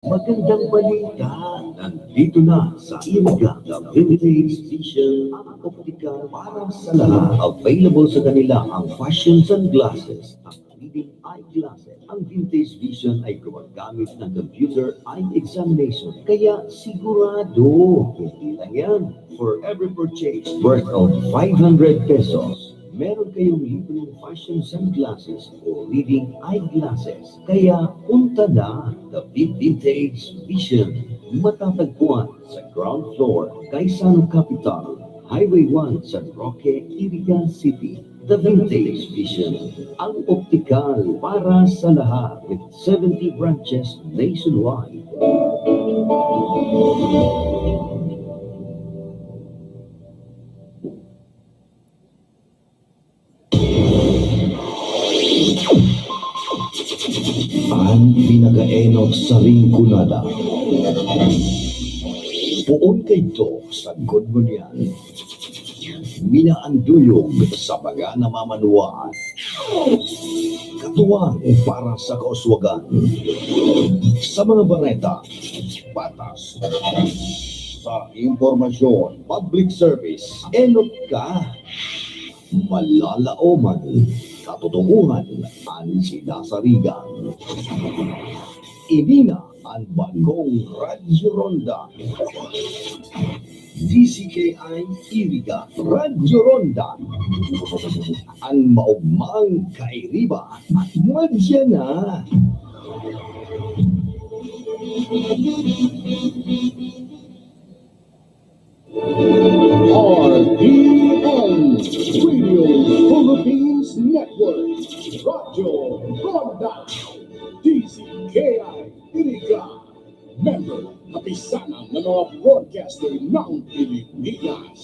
Magandang balita! Nandito na sa Iriga, the Vintage Vision ang optika para sa lahat. Available sa kanila ang fashion sunglasses, ang reading eyeglasses. Ang Vintage Vision ay gumagamit ng computer eye examination. Kaya sigurado, hindi lang yan. For every purchase worth of 500 pesos, meron kayong libreng fashion sunglasses o reading eyeglasses. Kaya punta na the Vintage Vision. Matatagpuan sa ground floor, Kaisano Capital, Highway 1, San Roque, Iriga City. The Vintage Vision, ang optikal para sa lahat with 70 branches nationwide. Ang pinakaenot sa ringkunada. Puon kay Dok sa good mo niyan. Minaan duyog sa mga namamanuan. Katuwang para sa kauswagan. Sa mga bareta, patas. Sa impormasyon, public service, enot ka. Malalaoman, katotohanan, ang sinasarigan. Ini na ang bagong Radyo Ronda. DCKI Iriga Radyo Ronda. Ang maugmang kairiba at madya na. RPN Radio Philippines Network Radyo Ronda DCKI Iriga Member kapisanan ng mga broadcaster ng Pilipinas.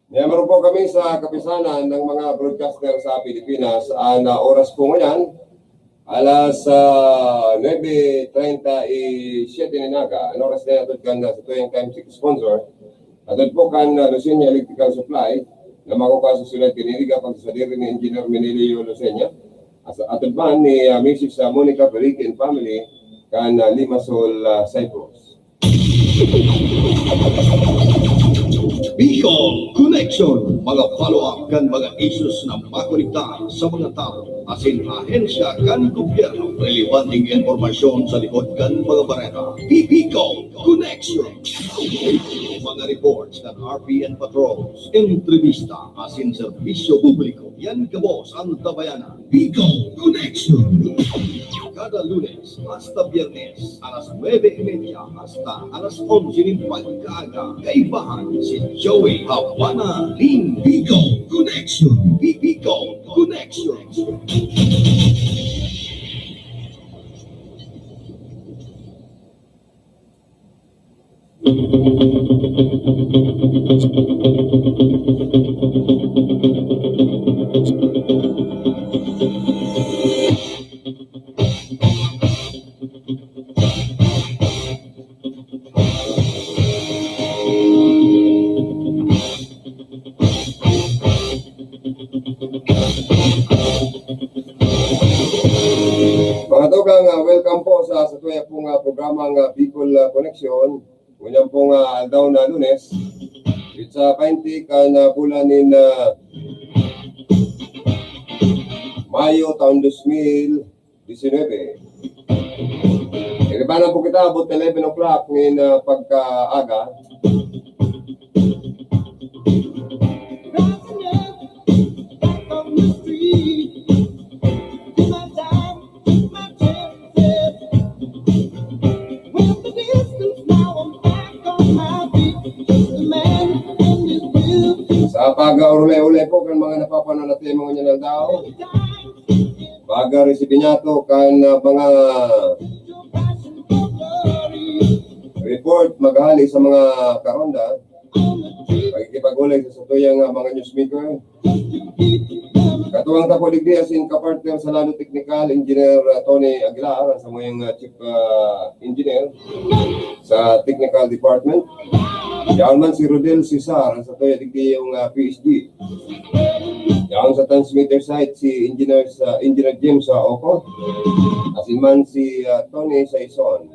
Miyembro po kami sa kapisanan ng mga broadcaster sa Pilipinas. Ang oras po ngayon, alas 9:37 ninaga. Ang oras na natin kan sa tuwing time 6 sponsor. Natin po kan Lucena Electrical Supply na makukuha sa sulat kiniliga pag sa diri ni Engineer Menilio Lucena. Atin ba ni Mrs. Monica Perique and family kan Limassol, Cyprus. Bicol Connection, mga follow-up kan mga issues na makonektar sa mga tao asin ahensya kan gobyerno, relevanteng informasyon sa likod kan mga bareta. Bicol Connection, mga reports kan RPN patrols, entrevista asin serbisyo publiko, yan kabos ang tabayanan. Bicol Connection, kada Lunes hasta Biyernes alas 9:30 hasta alas 11 ng pagkaaga. Kaibahan si Joey Habana Ling. Bicol Connection. Bicol Connection. Mga tugang, welcome po sa tuya pong programang Bicol Connection. Ngayon pong daw na Lunes. It's 20 kan bulan in Mayo taon 2019. Iribanan po kita about 11 o'clock ngayon pagkaaga. Sa pag-ule-ule po kan mga napapanood natin mga nyo ng tao. Baga-resibi niya to kan mga report maghali sa mga karonda. Pagkikipag-ulay sa tuyang mga newsmaker. Katuwang tapo digdi asin kapartner sa lalo technical engineer Tony Aguilar sa mga chief engineer sa technical department. Yan man si Rodel Cesar sa tayo digdi yung PSG. Yan sa transmitter site si Engineer James Ocon. Asin man si Tony Saison.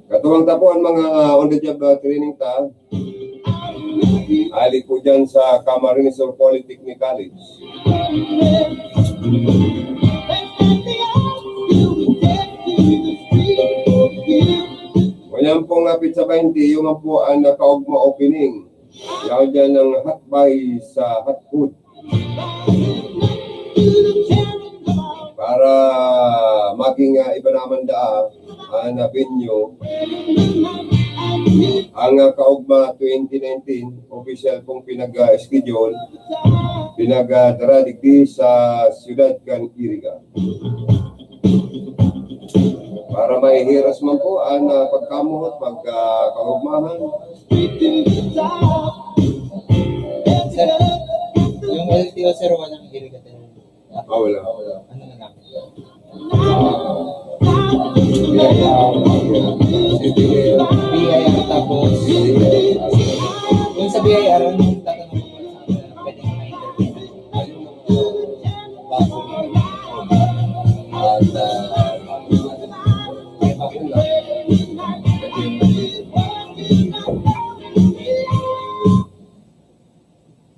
Katuwang tapuan mga on the job training ta. Ali po dyan sa Camarines Polytechnic College. Ngayon pong Pizza 20, yung po ang nakaugma opening. Yan dyan ng hot buy sa hot food. Para maging iba naman na venue. Ang kaugma 2019, official pong pinag-schedule, pinag-dara digdi sa Ciudad Caniriga. Para maihiras man po ang pagkamuhot, pagkaugmahan. Sir, yung LTO sir, walang hirigat. Wala. Ano na lang? BIR tapos yung sa BIR, yung tatanong ko sa pwedeng ma-interview bago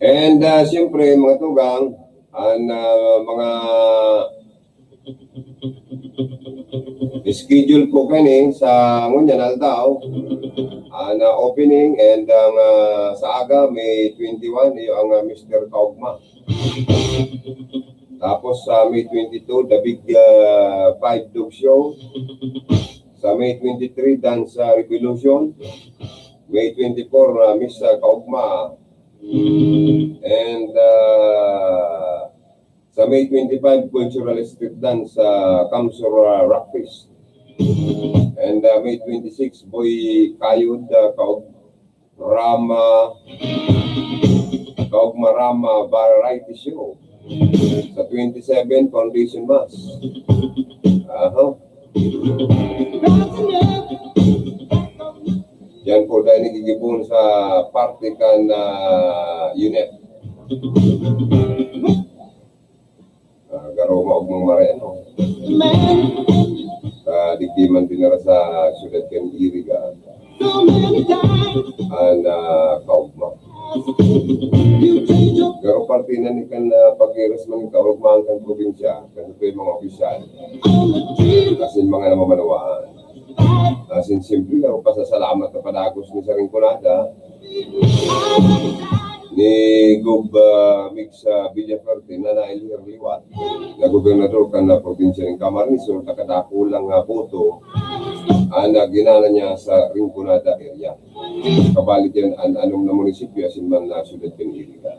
And siyempre mga tugang, ang mga schedule po kani sa ngunyan aldaw na opening and ang sa aga May 21 yung ang Mr. Kaugma. Tapos sa May 22 the Big 5 Dog Show. Sa May 23 Dance Revolution. May 24 Miss Kaugma. And sa May 25 Cultural Street Dance sa Kamsur Rock Fest. And May 26 Boy Kayod Kaugma Rama Variety Show. Sa 27 Foundation Mass. Yan po dahil nagigibon sa Partikan unit. Garo maugmang mareno. Digdiman dinara sa Ciudad Caniriga. And kaugma. Garo parte na ni kan pag-iras man kaugmang kan probinsya. Kasi ito yung mga opisyal. Kasi mga namamanawaan. Asin simple ako pasasalamat na padagos ni sa Rinconada ni Gob Mix Villaferte na nailhir liwat na gobernador kan na probinsya ng Camarines so takadako lang boto na ginana niya sa Rinconada area. Kabalit yan anong na munisipyo asin man na Ciudad Caniriga.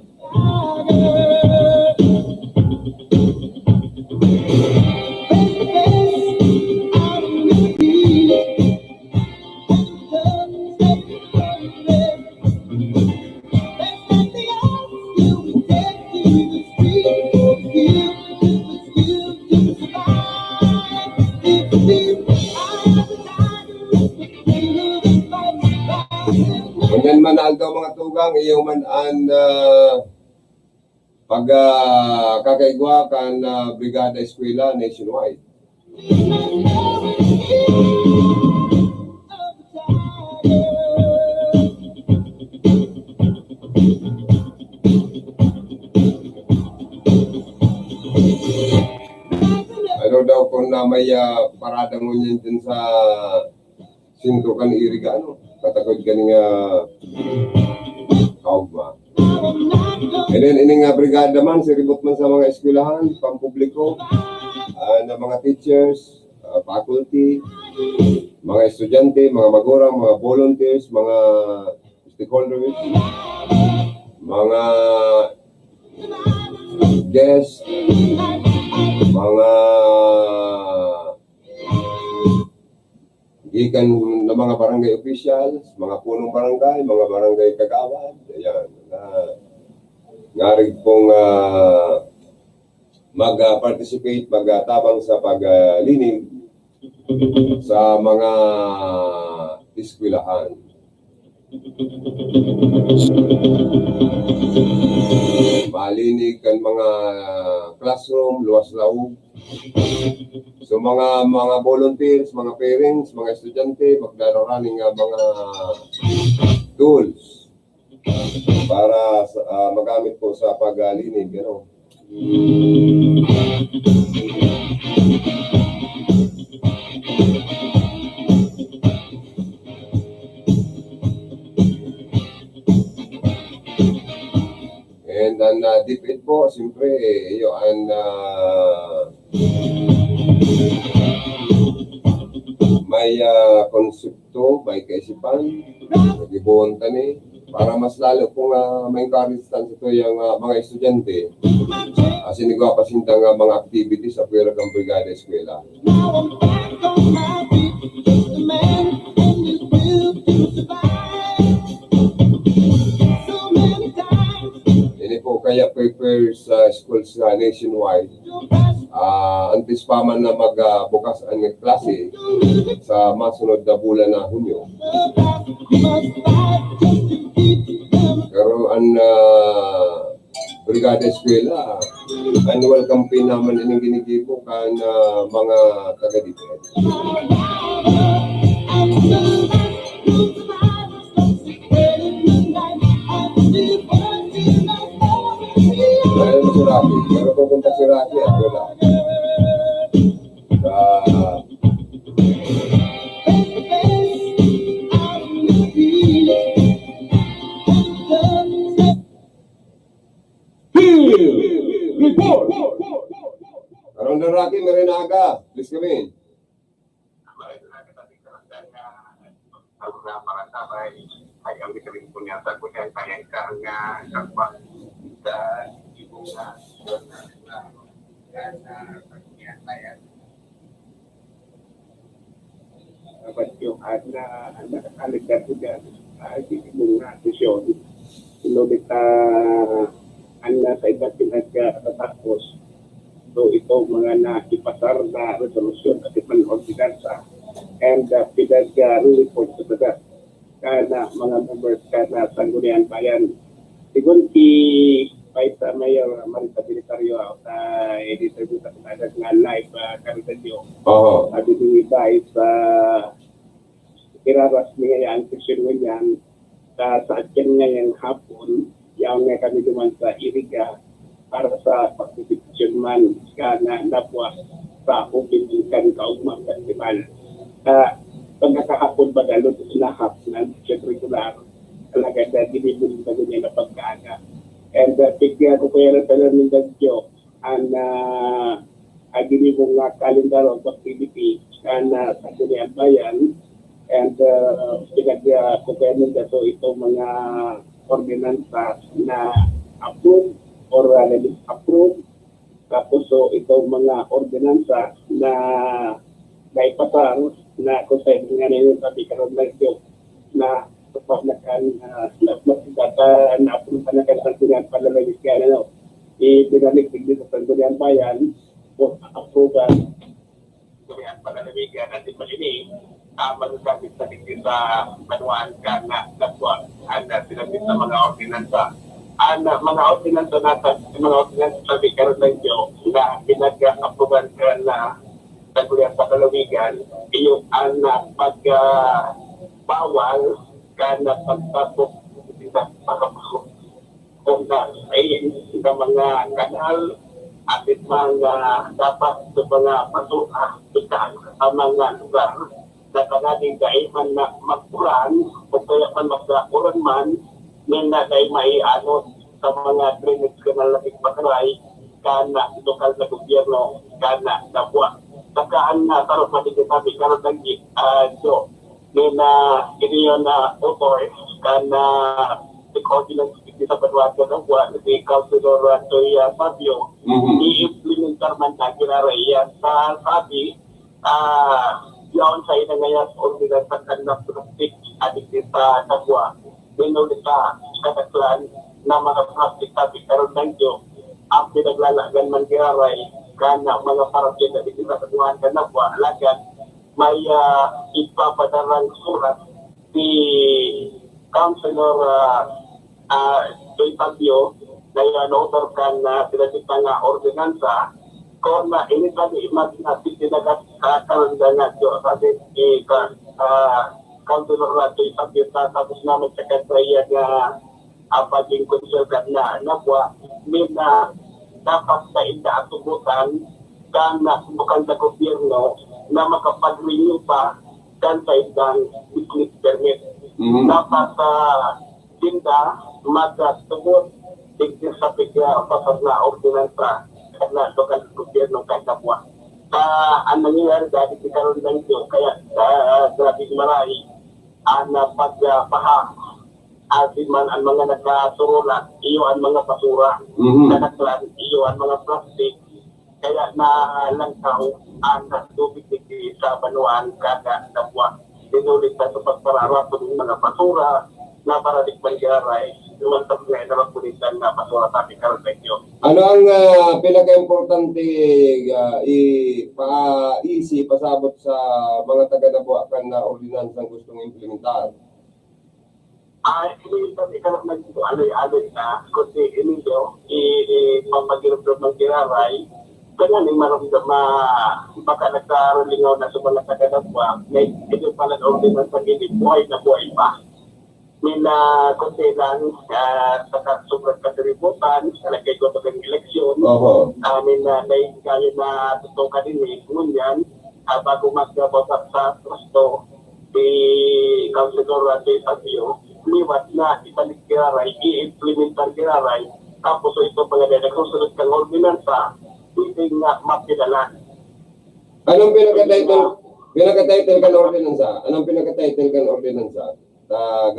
Ganyan man aldaw mga tugang, iyo man ang kakaigwa kan Brigada Eskwela nationwide. Ano daw kung na may parada mo niyan din sa Sinto Caniriga, katagod ka nga kaugma. And then, ining brigada man, siribot man sa mga eskwelahan, pampubliko, na mga teachers, faculty, mga estudyante, mga magurang, mga volunteers, mga stakeholders, mga guests, mga gikan ng mga barangay officials, mga punong barangay, mga barangay kagawad, ayan, ngarig pong mag-participate, mag-tabang sa paglinig sa mga eskwelahan. Malinig kan mga classroom, luwas laog. So mga volunteers, mga parents, mga estudyante, magdaraning nga mga tools para magamit po sa paglinig. Ano? And ang DepEd po, siyempre, yun, may konsepto, may kaisipan, nag-ibuhon tani, para mas lalo kung ma-encourage ito yung mga estudyante, sinigwa pa sintang mga activities sa pwera kang brigada eskwela. Ini po kaya prepare sa schools nationwide. Antes pa man na magbukas ang klase sa masunod na bulan na Hunyo. Pero ang Brigada Eskwela, annual campaign naman ining ginigibo kan mga taga-DepEd. Dahil si Rocky, pero pupunta si Rocky, wala. Report! Karoon na Rocky, Marinaga. Please come in. Ay ang dikaling po niya sa kuya kaya ikang kapag sa ibu na dapat yung nakaligad ko dyan ay ibong desisyon inulit sa iba't pinagtatapos so ito mga naipasar na resolusyon at ipan-ordinansa and pinag-report sa dagat kana mga members kana sanggunian bayan sigun ki Vice Mayor Marita Bilitaryo sa editor ko sa nga live kanito abi ni Vice kiraras niya ang session niyan sa akin ngayong hapon yang nga kami duman sa Iriga para sa participation man kana napwa sa open kan kaugmang festival pagkakahapon ba dalot lahap na regular talaga na dinibulong na ganyan na pagkaaga. And pigya ko kaya na talang ng dadyo ang dinibong kalendar of activity na sa Duniang Bayan and pinagya ko kaya ng dadyo itong mga ordinansa na approve or approve tapos so itong mga ordinansa na naipasar na kung sa nga ninyo sabi karoon lang yung na kapag data na apunta na kayo sa Sangguniang Palalagis kaya na ibinalig dito sa Sangguniang Bayan o approval Sangguniang Palalamigan natin malini magkakabit sa tingin sa manuaan ka na napwa sinabit sa mga ordinansa mga ordinansa natin mga ordinansa sabi karoon lang yung na pinag-approval ka na Sangguniang Palalamigan, yung pagbawal ka na pagpapok sa pagpapok kung na ay sa mga kanal at mga dapat sa mga pasuha sa mga lugar na kanaling daiman na magpuran o kaya man magpuran man na dahil may sa mga drainage kanal na pagpakaray kana lokal na gobyerno kana napwa takaan na tarot matigitabi karon lagi so na iniyo na author kana i-coordinate sa Banwaga ng buwan si Councilor Antoya Fabio i-implementar man na ginaraya sa sabi yaon sa ina ngayon ordinance sa kanang plastic adik sa Tagwa minulit sa kataklan na mga plastic sabi karon lagi ang pinaglalagan man ginaray kana mga parokya na dito sa Kaduhan ka na po, alagan, may ipapadarang surat si Councilor Joy Fabio na in-order kan na pinasita nga ordinansa kung na initan imag na pitinagat karon nga jo sabi Councilor Joy Fabio tapos naman sa kaya nga paging konservat na nabwa na dapat sa ida atubutan kan na bukan sa gobyerno na makapag-renew pa kan sa isang business permit. Dapat sa tinda magtubot tigil sa pigya pasal na ordinansa na lokal gobyerno kahit kapwa. Ang nangyayari dahil si karon lang ito kaya grabe maray ang pagpaha asin man ang mga nagkasurulat iyo ang mga basura nanaklan iyo ang mga plastic kaya na langkaw ang tubig sa banuan kada kapwa. Dinulit na sa pagpararap ng mga basura na paradigman garay naman sa mga narapulitan na basura sa ating karotekyo. Ano ang pinaka-importante ipaisi, pasabot sa mga taga-Nabuacan na ordinansang gustong implementar? Ini yung ikaw na dito, alay-alay na, kundi ininyo, ipapagirap ng giraray, kanya may maramdaman baka nagkarolingaw na sa mga taga-Nabuac, may ito pala na ordinansa hindi buhay na buhay pa. May na konselan sa sobrang katiributan, sa lagay ko ito ng eleksyon, may na kaya na tutukan din ngunyan, bago magbabasak sa trusto, si Councilor Joy Fabio, liwat na ibalik giraray, i-implementar giraray, tapos ito pala na nagsusunod kang ordinansa, hindi nga mapidalan. Anong pinaka-title kan ordinansa? Anong pinaka-title kan ordinansa?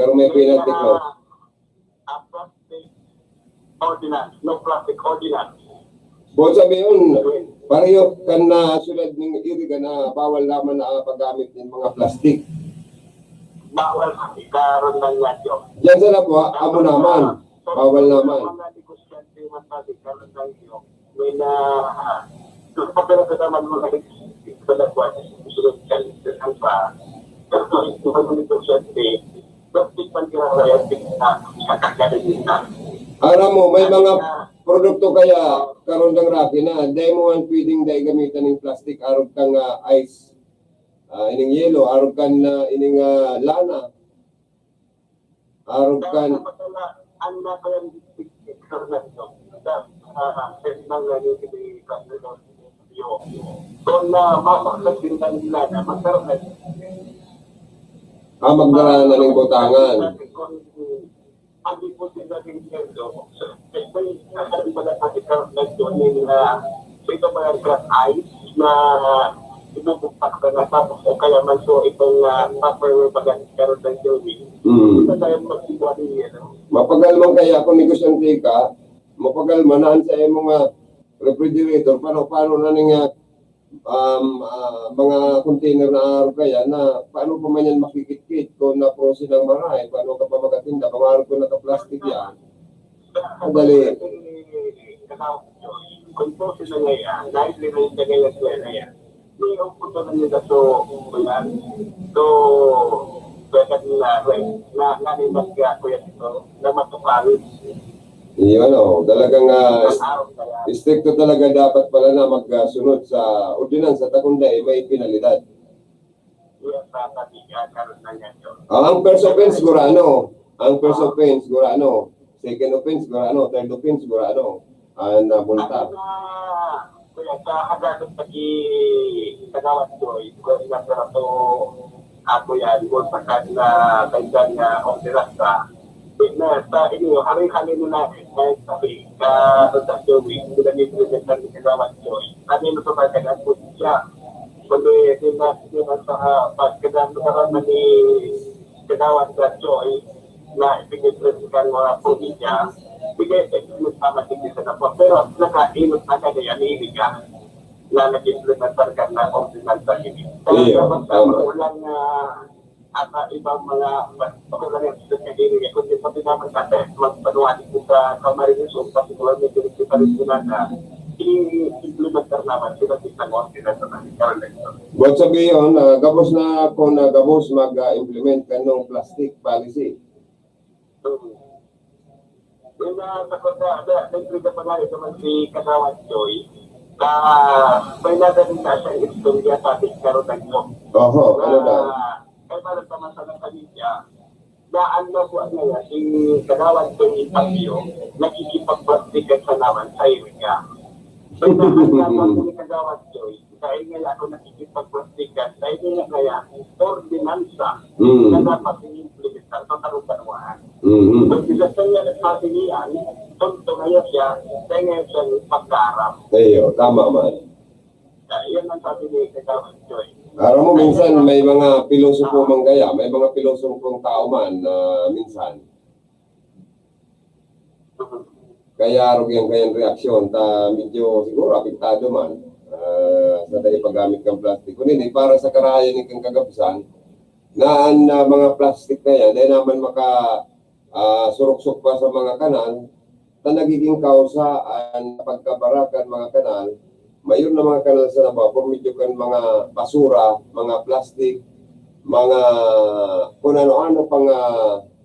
Garo may penalty clause. Plastic ordinance, no plastic ordinance. Bukod sabihin, pareho kan na sulad ng iriga na bawal naman na paggamit ng mga plastic. Bawal ikaroon ng radyo. Diyan sa Nabuac, amo naman. Bawal naman. Mga negosyante masabi karoon ng radyo. May na pero sa naman mga ito na po susunod ka ang pa pero ito mga negosyante plastic man kaya sa kagaling na. Alam mo, may mga produkto kaya karon ng Rocky na dahil mo ang pwedeng dahil gamitan ng plastic arog kang ice, ining yelo, arog kan ining lana, arog kan ang nabayang picture na ito kung na mapaklag din na nila na magkaroon na magdala na ng butangan. ang ipon sila ng yelo may nasabi pala sa ikaroon na ito ito mga glass ice na ibubukpak ka na tapos o kaya man so itong tupperware baga ikaroon ng yelo ito tayo magsibuha din yelo. Mapagal man kaya kung negosyante ka, mapagal manaan sa mga refrigerator, paano na ning mga container na araw kaya na paano pa man yan makikit-kit kung na-process ng maray, paano ka pa magatinda, kung araw ko naka-plastic yan. Madali. Kung po sila ngayon, dahil nila yung tagayan sila yan, may upunto na nila so pwede nila na nanimas ka kuya dito na matukal. Iyon talagang stricto talaga dapat pala na magsunod sa ordinansa takunda may penalidad. Yes, karoon na yan yun. Ang first offense gurano, second offense gurano, third offense gurano, bunta. Kuya sa hagagot pagi kagawat ko, kung nasa to ako yan, kung sakad na kailan na ordinansa, na sa inyo, hari-hari nila kahit sabi, sa Joey, sila ni-presentan ni Kagawad Joy. Kami ito ba kagawad po siya? Kundi sila sa pagkadaran na ni Kagawad Joy na ipinipresentan mga probinsya, bigay sa inyo sama tigil sa napo. Pero nakainot na kagaya ni Iliga na nag-implementar ka na ordinansa ini. Kaya ulang at ibang mga pagkulang yung sa kagiri kundi pati naman natin magpanuwanin ko sa Camarines particularly direkti pa rin sila na i-implementar naman sila isang ordinansa na ikaroon na ito. Buat sabihin, gabos na ako na gabos mag-implement ka ng plastic policy. Yung takot na nagkrita pa nga rin naman si Kagawan Joy na may nadaling na siyang istorya sa ating karotan ko. Oho, ano ba? Kaya parang tamasa ng pamilya na ano po ano yan, si Kagawan Joy Pagyo nakikipagplastikan sa naman sa niya. So naman ni Kagawan Joy dahil nga ako nakikipagplastikan dahil nga kaya ordinansa na dapat i-implementan sa tarungan. So, bilasan niya nagpasilian, tunto ngayon siya, dahil ngayon siya pagkarap. Ayo, tama man. Yan ang sabi ni Kagawan Joy. Aram mo, minsan may mga pilosopo man kaya, may mga pilosopong tao man minsan. Kaya arog yung kayang reaksyon, medyo siguro apektado man sa tayo paggamit ng plastic. Kunin, para sa karayan ng kang kagapusan, na mga plastic na yan, dahil naman surok-sok pa sa mga kanal, na nagiging kausaan pagkabarakan mga kanal, mayon na mga kanal sa nabapor, medyo kan mga basura, mga plastic, mga kung ano-ano pang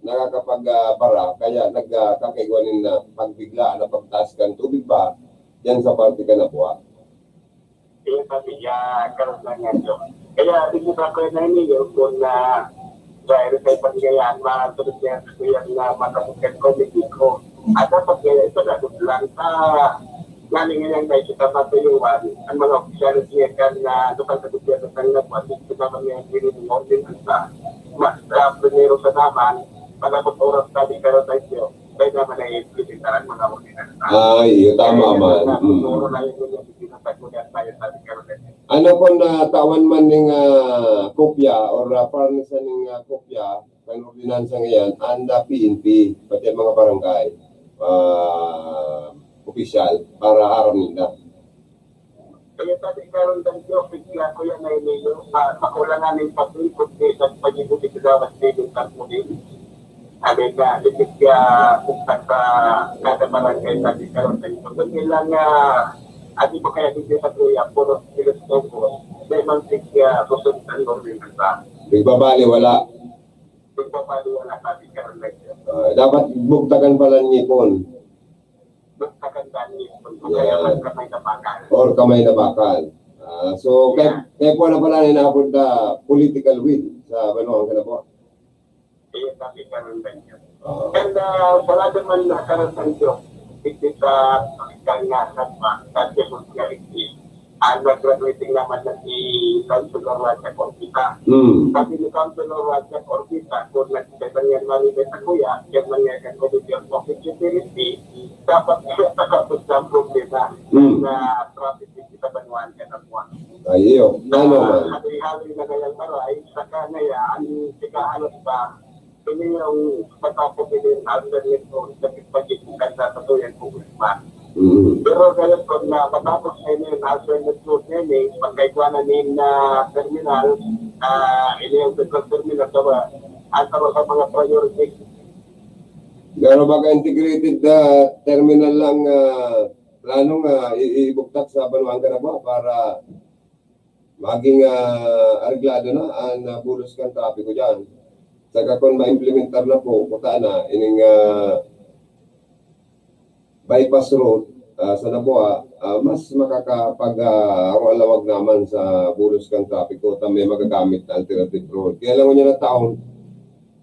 nakakapagbara, kaya nagkakaigwanin na pagbigla na pagtaas kan tubig ba, yan sa parte ka na buha. Kaya sabi niya, karoon na nga ito. Kaya hindi ba ko na iniyo kung dahil sa ipagayaan, matulog niya sa kuyang na makamukan ko, hindi ko. At dapat kaya ito na lang sa naling nga tayo sa matuyuan, ang mga opisyalis niya kan na doon sa gobyerno ng labuan, hindi naman niya pinunod din sa mas primero sa naman, malabot oras sabi karoon tayo, kaya naman ay implementaran mga ordinansa. Ay, tama man. Ano kung tawan man ng kopya or parnisan ng kopya ng ordinansa ngayon, anda PNP, pati mga barangay, opisyal, para aram nila. Kaya sabi karoon tayo, bigla ko yan na iniyo, makulangan ng pag-ikot sa pag-ikot sa dapat din ng din. Sabi na, ipit ka punta sa kada barangay sabi karoon tayo. Kung ilang ati po kaya hindi sa tuya, puro silos ko, may mansik susundan mo rin sa. Nagbabali, wala. Nagbabali, wala sabi karoon tayo. Dapat bugtagan pala ng ipon. Bugtagan dahil kung kaya man kamay na bakal. Or kamay na bakal. So, kaya po na pala ninapod na political will sa Banuang Kanapo. Kaya sabi karoon tayo. And wala naman na karoon tayo. Ito sa kanya sa sociality. Ang graduating naman na si Councilor Raja Orbita. Sabi ni Councilor Raja Orbita, kung nagsisetan yan malibet sa kuya, yan man yan ang Committee of Security, dapat siya takapos sa problema na traffic sa Banuan ka na buwan. Ayo, ano man. Hali-hali na ngayang maray, saka na yan, sikahalos ba, ini yung pagkakapilin alternate o sa pagkikikan na sa tuyan congressman. Pero ngayon kung matapos na yung alternate route na yun, pagkaikuanan na terminal, ini yung terminal sa mga priority. Gano'n ba ka-integrated terminal lang planong ibuktak sa Banuang Kanapo para maging areglado na ang bulos kang trapiko dyan? Saka kung ma-implementar na po, puta na, ining bypass road sa Naboa, mas makakapag-alawag naman sa bulos kang trapiko at may magagamit na alternative road. Kaya lang niya na taon,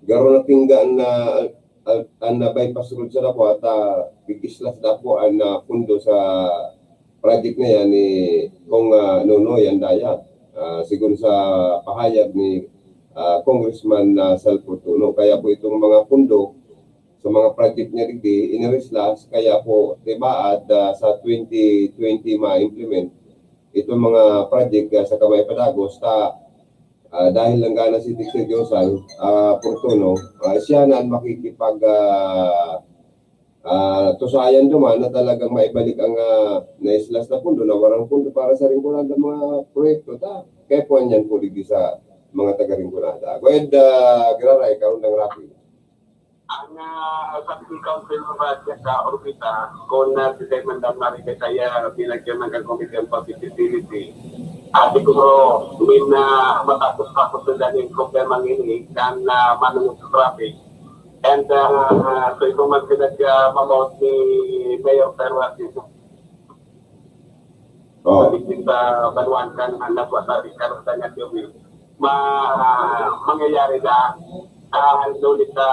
garo na tinggaan na bypass road sa Naboa at bigislas na po ang pundo sa project na yan ni Kong Nonoy Andayat. Siguro sa pahayag ni Congressman Salvo Tuno. Kaya po itong mga pundo sa mga project niya rin inireslas, kaya po diba at sa 2020 ma-implement itong mga project sa Kamay Padagos dahil lang gana si Dixie Diosal Portuno, siya na makikipag tusayan duman na talagang maibalik ang naislas na pundo na warang pundo para sa ringkulan ng mga proyekto. Kaya po yan po ligi sa mga taga-ringkulada. Go ahead, Graray, karoon ng Rapi. Ang sabi ni Council Raja sa Orbita, kung si Simon Damari kaya binagyan ng Committee on Public Utility, siguro matapos-tapos na dahil yung problema ng ini, na manunod sa traffic, And so ito man pinag-mamount ni Mayor Perwas dito. Oh. Balik sa Banuan kan anak ko sa karon nga yung mangyayari na sulit na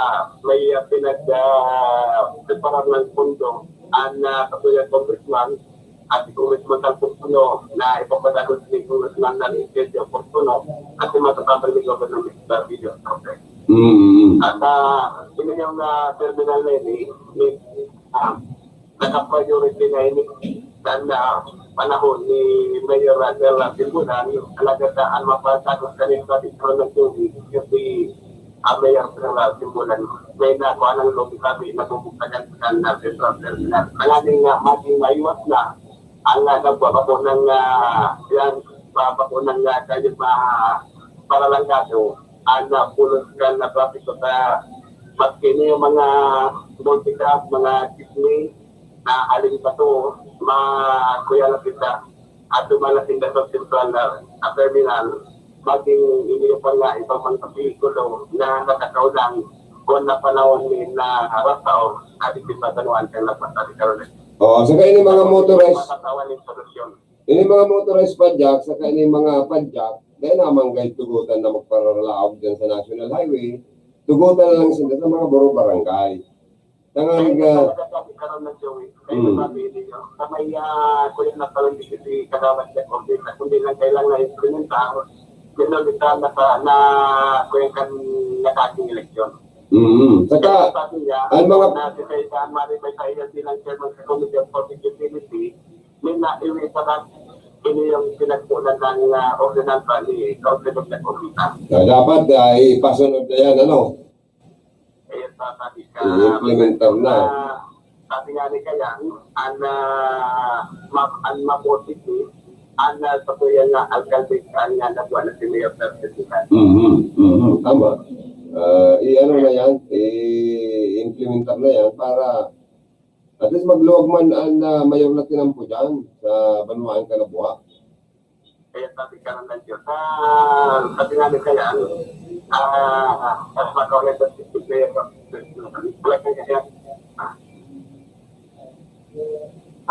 may pinag-preparar ng pundo ang katulad Congressman at si Congressman Talpuno na ipapadagod ni Congressman na Lidio Portuno at si matatapal ni Governor Mr. Video. At yun yung terminal na yun, naka-priority na yun dan panahon ni Mayor Raquel Silbunan, alagaan mapatagos kanil sa dito ng tubig, yung si Mayor Raquel Silbunan, may nakuha ng lobby sabi na bubuktagan sa na Central Terminal. Malaming maging maiwas na ang nagpapapunan yan, papapunan kayo para lang kaso, ang pulos ka na traffic sa maskini yung mga multicraft, mga kismi, na alin pa to, kuya lang kita, at dumalating na sa central terminal, maging hindi pa nga ibang mga pikulo na nakakaulang kung na panahon ni na harap tao, at ipipatanuan ka na patali karoon. Oh, saka ini mga motorized, Makatawan yung solusyon. ini mga motorized padjak, saka ini mga padjak, dahil naman guys tugutan na magparalaog dyan sa National Highway, tugutan na lang sila sa mga buro barangay. Tangang karon na Joey, kayo sabi niyo, sa may kulit na parang di kagawad sa COVID, na kundi lang kailang na implementar, kinalita na kuya kan nakaking eleksyon. Saka, ang mga natin sa isang maribay sa iyan bilang chairman sa Committee of Public Utility, may naiwi sa lahat ini yung pinagpunan ng ordinansa ni Council of the Committee. dapat ipasunod na yan, ano? I-implementar na. Sabi nga ni Kayan, ang mapositive, ang sa kuya nga alkalde ang nagawa na si Mayor Persigan. Tama. I-ano na yan, i-implementar na yan para at least magluwag man ang mayor na tinampo dyan sa Banuan Kalabuha. Kaya sabi ka ng Diyos, sabi nga ni Kayan, mas magkawin sa si Mayor Persigan.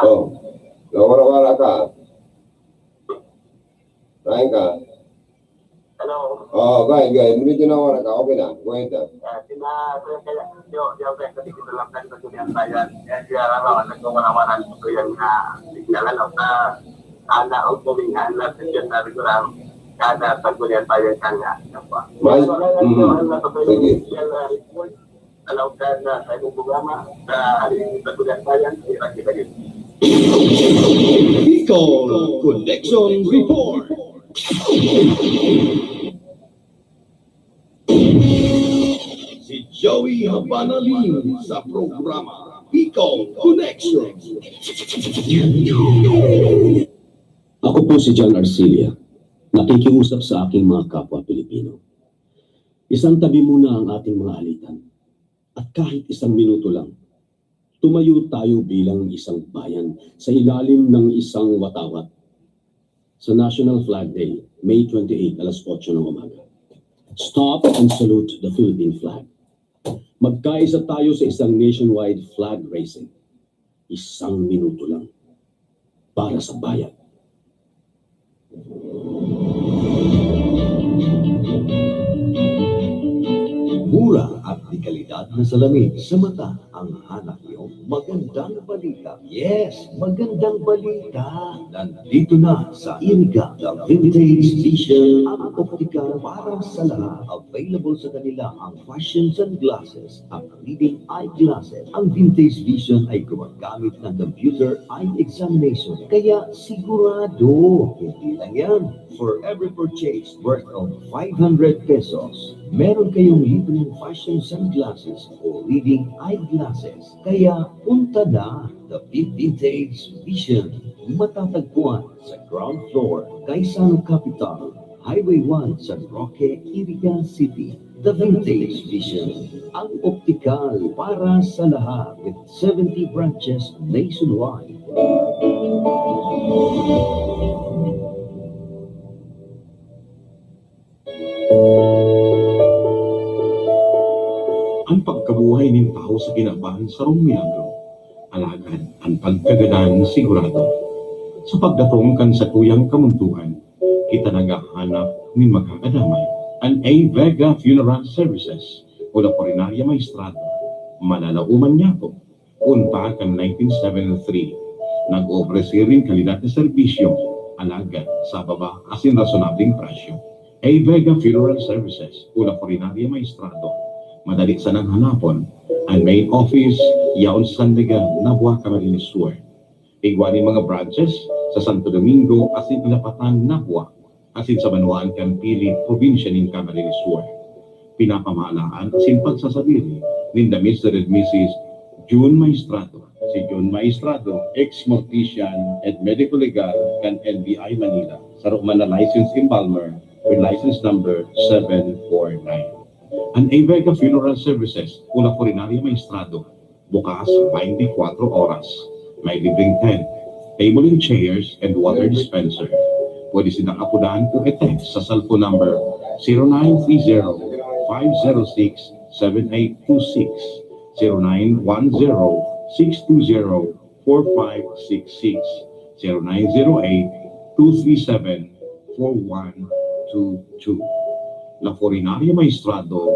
Oh, nawara-wara ka. Kain ka. Hello. Oh, guys, medyo nawara ka. Okay na. Go ahead na. Yung kasi kita lang sa dunia bayan, kaya rawan nagwawala-wala ko yung signalan na ang tumingan na sa na regular kada pagbulian bayan kanya. Sige. Alam ka na sa ibang programa sa pagbulian bayan, kita din. Bicol Connection Report. Si Joey Habanalim sa programa Bicol Connection. Ako po si John Arcilia, nakikiusap sa aking mga kapwa Pilipino. Isang tabi muna ang ating mga alitan at kahit isang minuto lang, tumayo tayo bilang isang bayan sa ilalim ng isang watawat. Sa National Flag Day, May 28, alas 8 ng umaga. Stop and salute the Philippine flag. Magkaisa tayo sa isang nationwide flag raising. Isang minuto lang para sa bayan. Mura at di kalidad na salamin sa mata ang hanap niyo. Magandang balita. Yes, magandang balita. Nandito na sa Iriga, the Vintage Vision, ang optika para sa lahat. Available sa kanila ang fashion sunglasses at reading eyeglasses. Ang Vintage Vision ay gumagamit ng computer eye examination. Kaya sigurado, hindi lang yan. For every purchase worth of 500 pesos, meron kayong libreng fashion sunglasses o reading eyeglasses. Kaya punta na The Vintage Vision. Matatagpuan sa ground floor, Kaisano Capital, Highway 1, San Roque, Iriga City. The Vintage Vision, ang optikal para sa lahat with 70 branches nationwide. Ang pagkabuti mabuhay nin tao sa kinabahan sa rumiyagro. Alagad ang pagkagadan sigurado. Sa pagdatong kan sa tuyang kamuntuhan, kita nagahanap ni magkakadamay. An A. Vega Funeral Services o la Porinaria Maestrado, malalauman niya po. Unta kan 1973, nag-ofrece rin kalidad na serbisyo, alagad sa baba asin rasonableng presyo. A. Vega Funeral Services o la Porinaria Maestrado, madali sa nang hanapon. Ang main office, yaon sa San Miguel, Nabua, Camarines Sur. Igwanin mga branches sa Santo Domingo, asin Ilapatan, Nabua, asin sa Banuan, Campili, probinsya ng Camarines Sur. Pinapamahalaan asin pagsasabili ni the Mr. and Mrs. June Maestrado. Si June Maestrado, ex-mortician and medical legal kan NBI Manila. Sa Roman na license in Palmer with license number 749. An A. Vega Funeral Services, Una Porinaria Maestrado, bukas 24 oras. May libreng tent, table and chairs, and water dispenser. Pwede silang apudahan o e-text sa cellphone number 0930-506-7826, 0910-620-4566, 0908-237-4122. La Porinaria Maestrado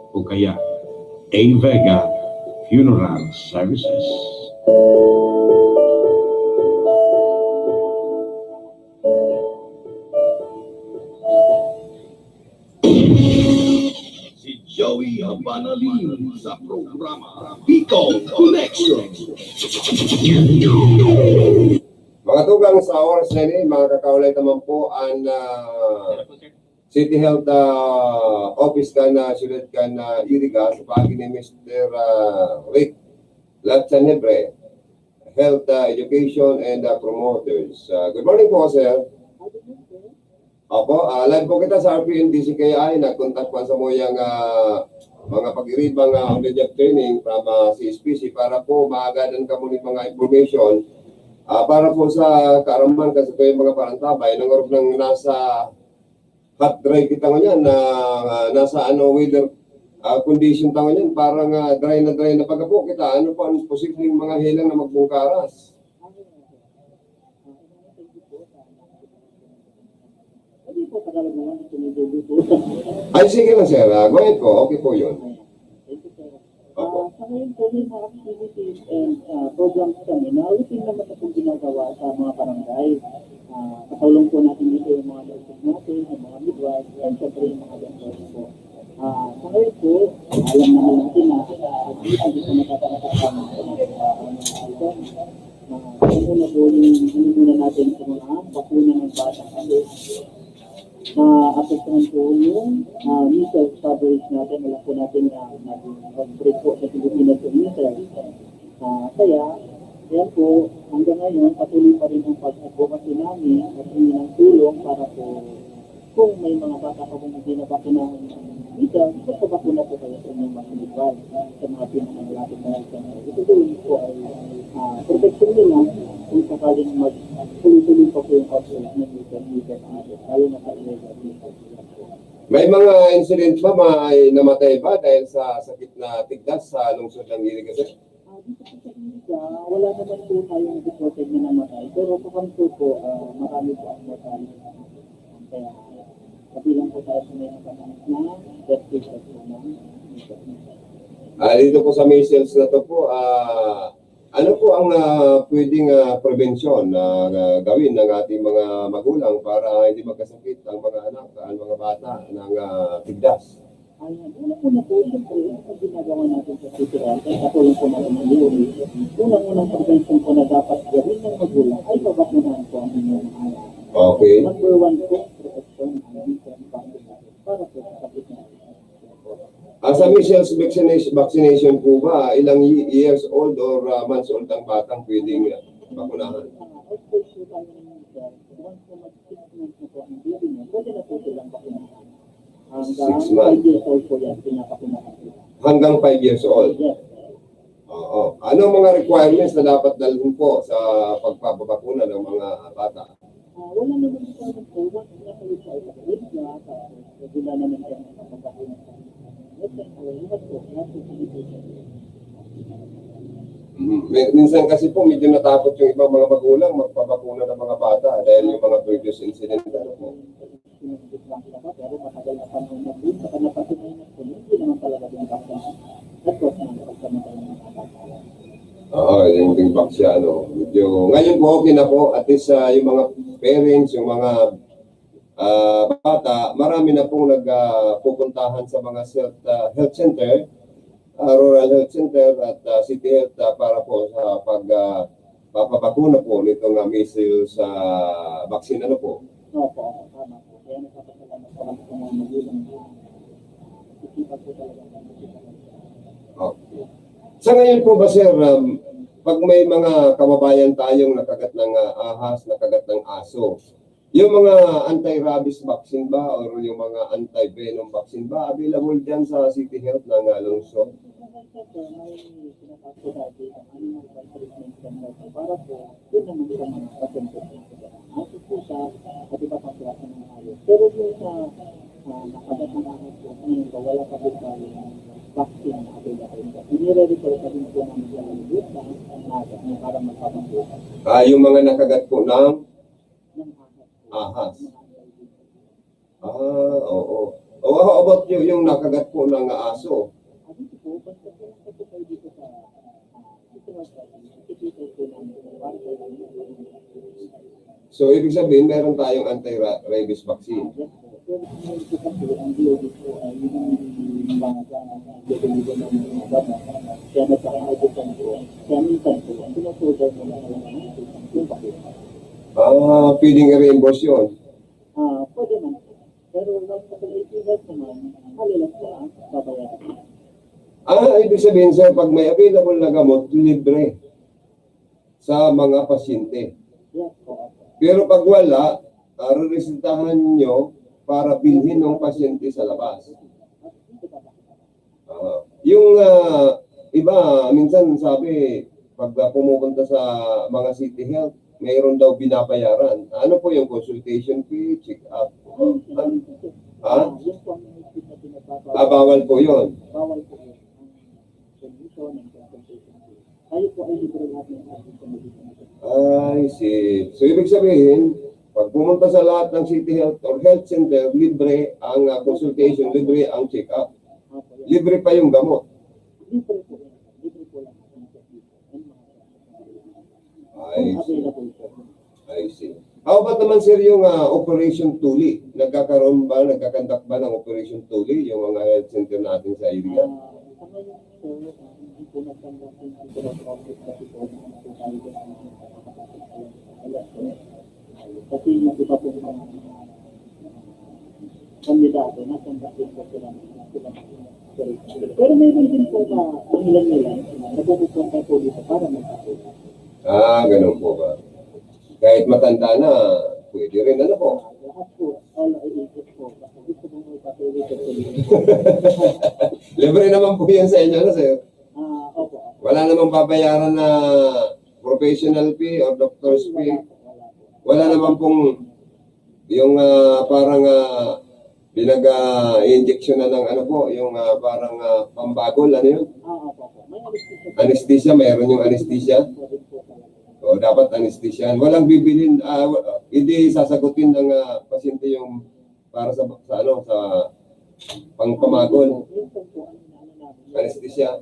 o kaya A. Vega Funeral Services. Si Joey Abanalin sa programa Bicol Connection. Mga tugang sa oras na ini, mga kakaulay naman po ang City Health Office ka na sulit ka na iriga sa pagi ni Mr. Rick Latsanebre, Health Education and Promoters. Good morning po, sir. Opo, live po kita sa RPN-DCKI. Nag-contact po sa moyang mga pag-iribang on-the-job training from CSPC para po maagadan ka muna mga information para po sa kaaraman kasi ito yung mga parantabay ng orog ng nasa hot dry kita ngayon na nasa weather condition tayo ngayon parang dry na pagkapo kita ano po ang posibleng mga hilang na magbungkaras. Ay sige lang sir, go ahead po, okay po yun. Sa ngayon po may mga activities and programs kami na routine naman na pong ginagawa sa mga barangay. Katulong po natin dito yung mga nurses natin, yung mga midwives, and syempre yung mga doctors po. Sa ngayon po, alam naman natin na hindi po nakakalakas sa mga muna po yung muna natin sa mga bakuna ng bata kasi apektuhan po yung measles coverage natin. Wala po natin nag-break po sa Pilipinas yung measles. Kaya po, hanggang ngayon, patuloy pa rin ang pag-advocacy namin at hindi ng tulong para po kung may mga bata pa kung hindi nabakunahan ng measles, pagpabakuna po kayo sa inyong mga sinibal sa mga pinangalapit na health. Ito doon po ay protection nila kung sakaling mag-tuloy-tuloy pa po yung outbreak ng measles lalo na sa illegal measles. May mga incident ba may namatay ba dahil sa sakit na tigdas sa lungsod ng Iriga? Dito po sa Iriga, wala naman po tayong reported na namatay. Pero sa kanto po, marami po ang mortality. Kaya, kabilang po tayo sa may nakatanggap na death cases po ng dito po sa measles na to po, ano po ang pwedeng prevensyon na gawin ng ating mga magulang para hindi magkasakit ang mga anak, ang mga bata ng tigdas? Unang-una po, siyempre, ang ginagawa natin sa City Health, ay katulong po natin ng Luri. Unang-unang prevention po na dapat gawin ng magulang ay pabakunahan po ang inyong anak. Okay. Number 1 po, protection ang different vaccine para po sa sakit na. Sa measles vaccination po ba, ilang years old or months old ang batang pwedeng bakunahan? Of course, po kami ng measles, once na mag-6 months na po ang baby niya, pwede na po silang bakunahan. Hanggang 6 months. 5 years old po yan, pinapakunahan sila. Hanggang 5 years old? Yes. Oo. Ano mga requirements na dapat dalhin po sa pagpapabakuna ng mga bata? Wala naman ito ang once na kayo sa ipag-ibig niya, tapos wala naman siya nakapagpapakuna sa lahat po sinibigyan. Minsan kasi po medyo natakot yung ibang mga magulang magpabakuna ng mga bata dahil yung mga previous incident. Ano po? Sinunod lang sila pero matagal na panahon na din, saka napatunayan na po, hindi naman talaga din bakit. At po, nakapagkamatay ng mga bata. Oo, yung big box siya, ano. Medyo, ngayon po, okay na po. At least yung mga parents, yung mga bata, marami na pong nagpupuntahan sa mga health center, rural health center at city health para po sa papabakuna po nitong measles vaccine, ano po. Opo, tama po. Kaya nakapagkalamat po kami sa mga magulang na isipan po talaga. Okay. Sa ngayon po ba, sir, pag may mga kababayan tayong nakagat ng ahas, nakagat ng aso, yung mga anti-rabies vaccine ba o yung mga anti-venom vaccine ba available dyan sa City Health ng Lungsod? May sinasako dati ang animal treatment center para po yun naman sa mga pasyente. Aso po siya at iba pang klase ng hayop. Pero yung sa nakagat ng ahas po, ngayon ba wala pa din tayo vaccine na available. Inire-refer pa din po namin sa lubot na para magpapabukas Yung mga nakagat po ng ng ahas. Oo. How about yung nakagat po ng aso? dito po, basta po kasi kayo dito sa dito po namin para kayo So, ibig sabihin, meron tayong anti-rabies vaccine. yes po. Pero ngayon po kasi ang DOD po ay yung mga gagawin ng mga bata. Kaya nagkakaibutan po. Kaya minsan po, ang sinusugal mo na yung bakit. Pwedeng i-reimburse yun. Pwede man. Pero once sa PLAC naman, halilang po ang babayaran. Ibig sabihin, sir, pag may available na gamot, libre sa mga pasyente. Yes po. Pero pag wala, re-resetahan nyo para bilhin ng pasyente sa labas. Yung iba, minsan sabi, pag pumupunta sa mga city health, mayroon daw binabayaran. Ano po yung consultation fee, check-up? Yes po ang higpit na pinagbabayaran. Bawal po yun. Bawal po yun. Ang condition and consultation fee. Tayo po ay libre lahat ng ating condition. I see. So, ibig sabihin, pag pumunta sa lahat ng city health or health center, libre ang consultation, libre ang check-up. Libre pa yung gamot. Libre po yan. Libre po lang. I see. How about naman, sir, yung Operation Tuli? Nagkakandak ba ng Operation Tuli, yung mga health center natin sa area? Sa ngayon po, hindi po nagtanggap yung process kasi po tayo kasi yung iba po mga kandidato natanggap din po sila. Pero mayroon din po na ang ilan-ilan nagpupunta po dito para magkakita. Ganun po ba? Kahit matanda na, pwede rin, ano po? Lahat po, all ages po. Gusto mo magpapili sa Libre naman po yan sa inyo, no, sir? Opo. Wala namang babayaran na professional fee or doctor's fee. Wala naman pong yung parang pinag-injection na ng ano po, yung parang pambagol, ano yun? Opo. May Anesthesia, mayroon yung anesthesia. O dapat anesthesian. Walang bibilin, hindi sasagutin ng pasyente yung para sa pangpamagol. Anesthesia.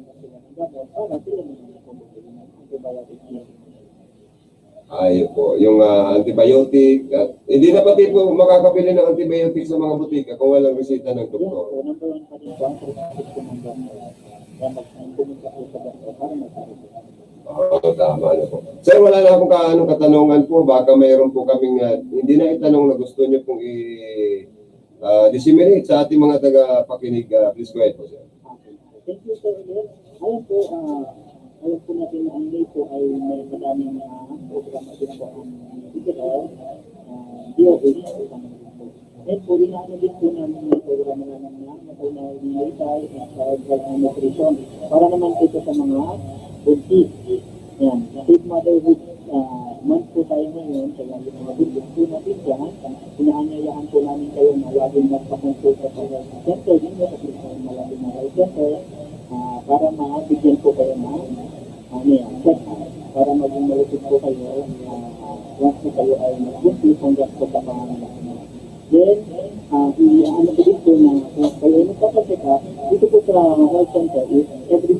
Ayun po, yung antibiotic. Hindi na pati po makakabili ng antibiotic sa mga butika kung walang resita ng doktor. Tama na po. Sir, wala na akong katanungan po. Baka mayroon po kaming hindi na itanong na gusto nyo pong i-disseminate sa ating mga taga-pakinig. Please go ahead po, sir. Thank you, sir. Ayun po, alam po natin na ang lay po ay may madaming programa din po ang digital, DOH. Then po, rin din po namin yung programa namin na matulad ng lifestyle at drug nutrition para naman ito sa mga buntis. Yan, safe motherhood month po tayo ngayon, kaya yung mga business po natin dyan, inaanyayahan po namin kayo na laging magpakonsulta sa health center ninyo, kasi sa malapit na health center, para mabigyan po kayo ng check-up, para maging malupit po kayo, once po kayo ay mag-business hanggang po sa pangalan. Then, ano po dito na kung kayo magpapacheck up, dito po sa health center is every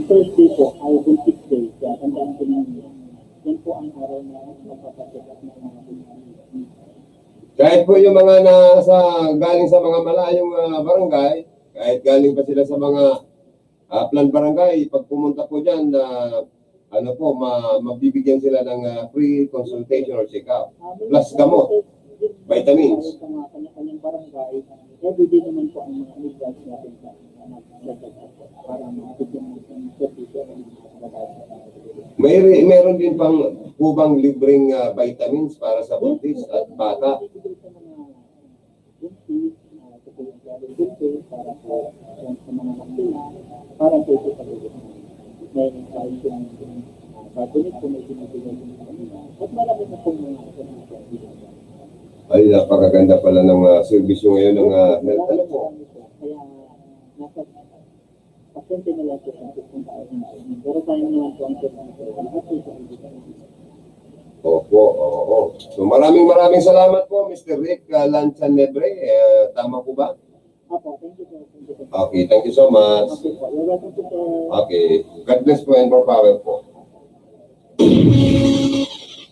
Thursday po, ay 6 days, kaya tandaan po ninyo. Yan po ang araw na magpapacheck up ng mga business. Kahit po yung mga galing sa mga malayong barangay, kahit galing pa sila sa mga plan barangay, pag pumunta po dyan, mabibigyan sila ng free consultation or check-up. Plus gamot, vitamins. Sa mga kanya-kanyang barangay, everyday naman po ang mga midwives natin sa check-up para mabigyan ng service ng mga kababayan. Meron din pang kubang libreng vitamins para sa buntis at bata. Para po sa mga makina, para po ito pag-ibig. May kahit yung patuloy po may sinabigay ng kanina. At marami na po mga Ay, napakaganda pala ng servisyo ngayon ng health. Ano po? Kaya nasa pasyente na lang po sa kung tayo. Pero tayo naman po ang Opo, oo. So maraming salamat po, Mr. Rick Lanchanebre. Tama po ba? Opo, thank you po. Okay, thank you so much. Okay po, you're welcome to sir. Okay, God bless po and more power po.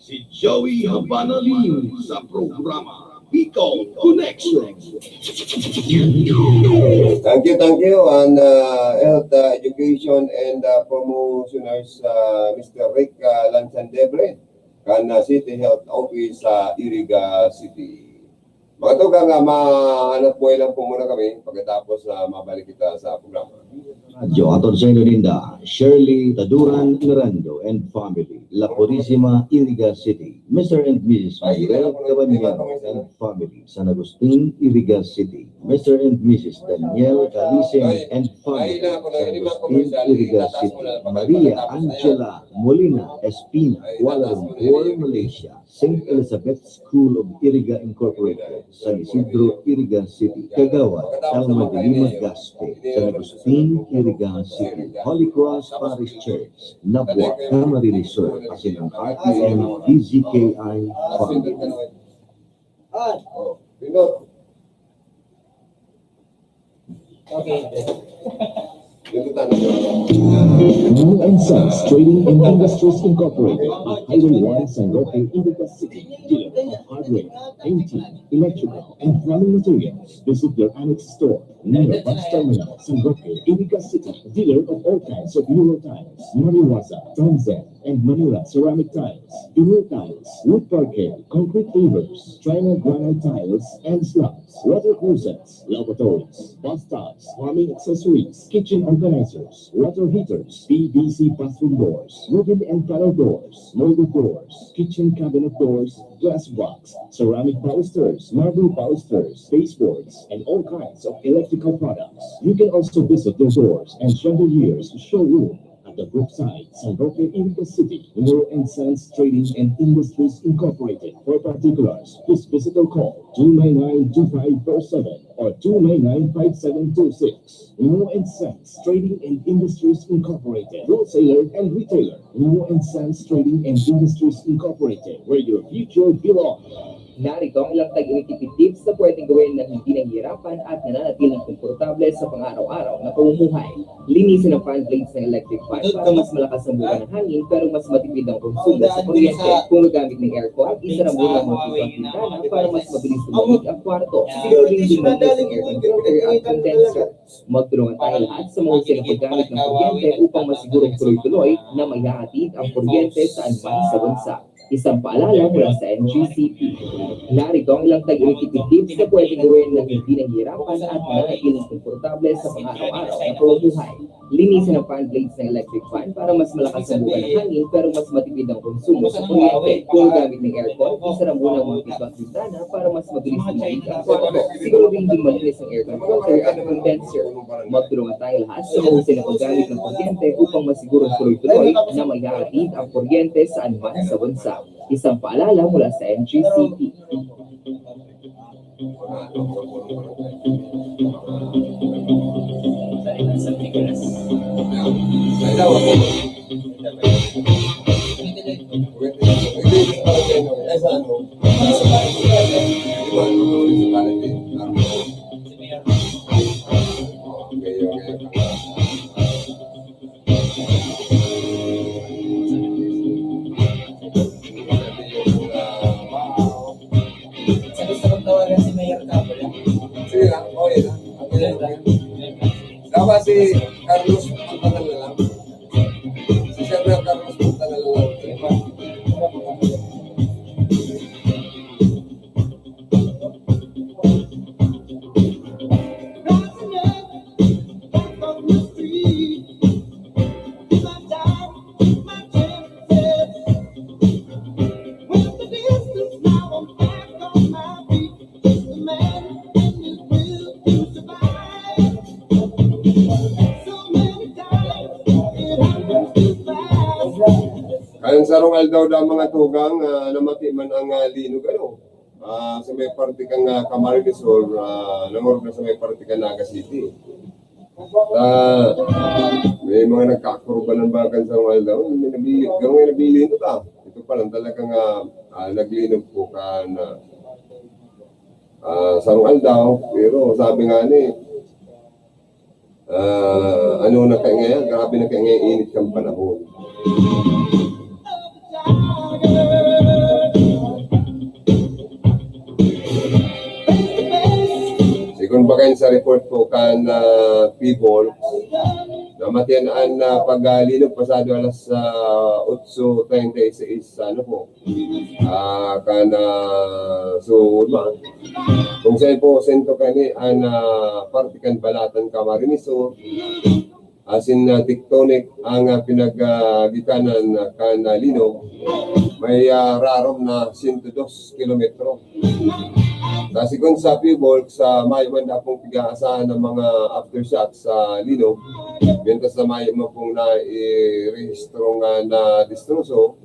Si Joey Habanalin sa programa Bicol Connection. Thank you, and health education and promotioners, Mr. Rick Lanchanebre, City Health Office sa Iriga City. Mga tugang, mahanap buhay lang po muna kami pagkatapos mabalik kita sa programa. Radyo aton sa inyo Linda, Shirley Taduran Mirando and family, La Purísima, Iriga City. Mr. and Mrs. Manuel Cabanyan and family, San Agustin, Iriga City. Mr. and Mrs. Daniel Calising and family, San Agustin, Iriga City. Maria Angela Molina Espina, Kuala Lumpur, Malaysia. St. Elizabeth School of Iriga Incorporated, San Isidro, Iriga City. Kagawad, Alma de Lima Gaspe, San Agustin, Iriga City. Holy Cross Parish Church, Nabwa, Camari Resort, Asinang RTM, DZKI family. Oh, Pindot. Okay. Pindutan. New and Sons Trading and Industries Incorporated, Highway 1, San Roque, Iriga City, dealer of hardware, painting, electrical, and plumbing materials. Visit your annex store, near Bus Terminal, San Roque, Iriga City, dealer of all kinds of Euro tiles, Mariwasa, Tanzan, and Manila ceramic tiles, Euro tiles, wood parquet, concrete pavers, China granite tiles, and slabs, water closets, lavatories, bathtubs, plumbing accessories, kitchen organizers, water heaters, PVC bathroom doors, wooden and panel doors, molded doors, kitchen cabinet doors, glass box, ceramic balusters, marble balusters, baseboards, and all kinds of electrical products. You can also visit their doors and chandeliers showroom at the Brookside, San Roque, Iriga City, New and Sons Trading and Industries Incorporated. For particulars, please visit or call 299-2547 or 299-5726. New and Sons Trading and Industries Incorporated, wholesaler and retailer. New and Sons Trading and Industries Incorporated, where your future belongs. Narito ang ilang tag-initiative tips na pwedeng gawin na hindi nahihirapan at nananatiling komportable sa pang-araw-araw na pamumuhay. Linisin ang fan blades ng electric fan para mas malakas ang buka ng hangin pero mas matipid ang konsumo sa kuryente. Kung gamit ng aircon, isa na muna ang mga bintana para mas mabilis lumamig ang kwarto. Siguro din maglinis ang air controller at condenser. Magtulungan tayo lahat sa mga usin na paggamit ng kuryente upang masigurong tuloy-tuloy na mayahatid ang kuryente saan man sa bansa. Isang paalala mula sa NGCP. Narito ang ilang tag-executive tips na pwedeng gawin na hindi nahihirapan at nananatiling komportable sa pang-araw-araw na pamumuhay. Linisin ang fan blades ng electric fan para mas malakas ang buga ng hangin pero mas matipid ang konsumo sa kuryente. Kung gamit ng aircon, isara muna ang mga pinto at bintana para mas mabilis tumigil ang kwarto. Siguraduhin din malinis ang aircon filter at condenser. Magtulungan tayo lahat sa mahusay na paggamit ng kuryente upang masigurong tuloy-tuloy na maihahatid ang kuryente saan man sa bansa. Isang paalala mula sa NGCP. Sige lang, okay lang. Dapat si Carlos Puntagal na lang. Si Sir Carlos Puntagal na lang. Kayang sarungal daw mga tugang namati man ang linog sa may parte kang Camarines-Sur, namorog na sa may parte kang Naga City. May mga nagkakurban ng bagan sarungal daw, gawin nabili ito ta. Ito pa lang talagang naglinog po ka na sarungal daw, pero sabi nga ano na kaya ngayon, grabe na kaya ngayon init kang panahon. Sigun ba kayo sa report po kan people namatian na paglinog pasado alas 8:36 ano po so kung saan po sento kani an partikan balatan Camarines-Sur asin tectonic ang pinaggikanan kan linog may rarom na 102 kilometro. Kasi kung sa people, sa mayman na pong pigaasahan ng mga aftershock sa linog, benta sa mayman pong na-rehistro nga na distroso,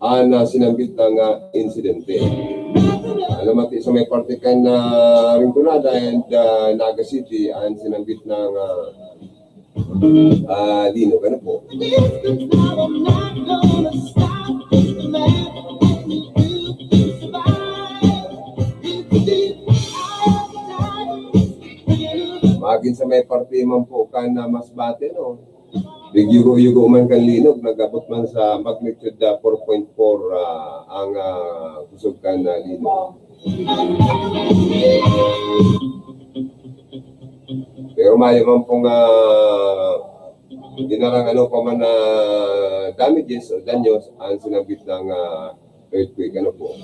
na sinambit ng insidente. Mati sa may partikan na Rinconada and Naga City, ang sinambit ng linog. Ano po? Magin sa may parte man po ka na mas bate, no? Big-yugo-yugo man kan linog, nagabot man sa magnitude 4.4 ang kusog kan na linog. Pero may man pong dinarang pa man na damages o danyos ang sinabit ng earthquake. Ano po?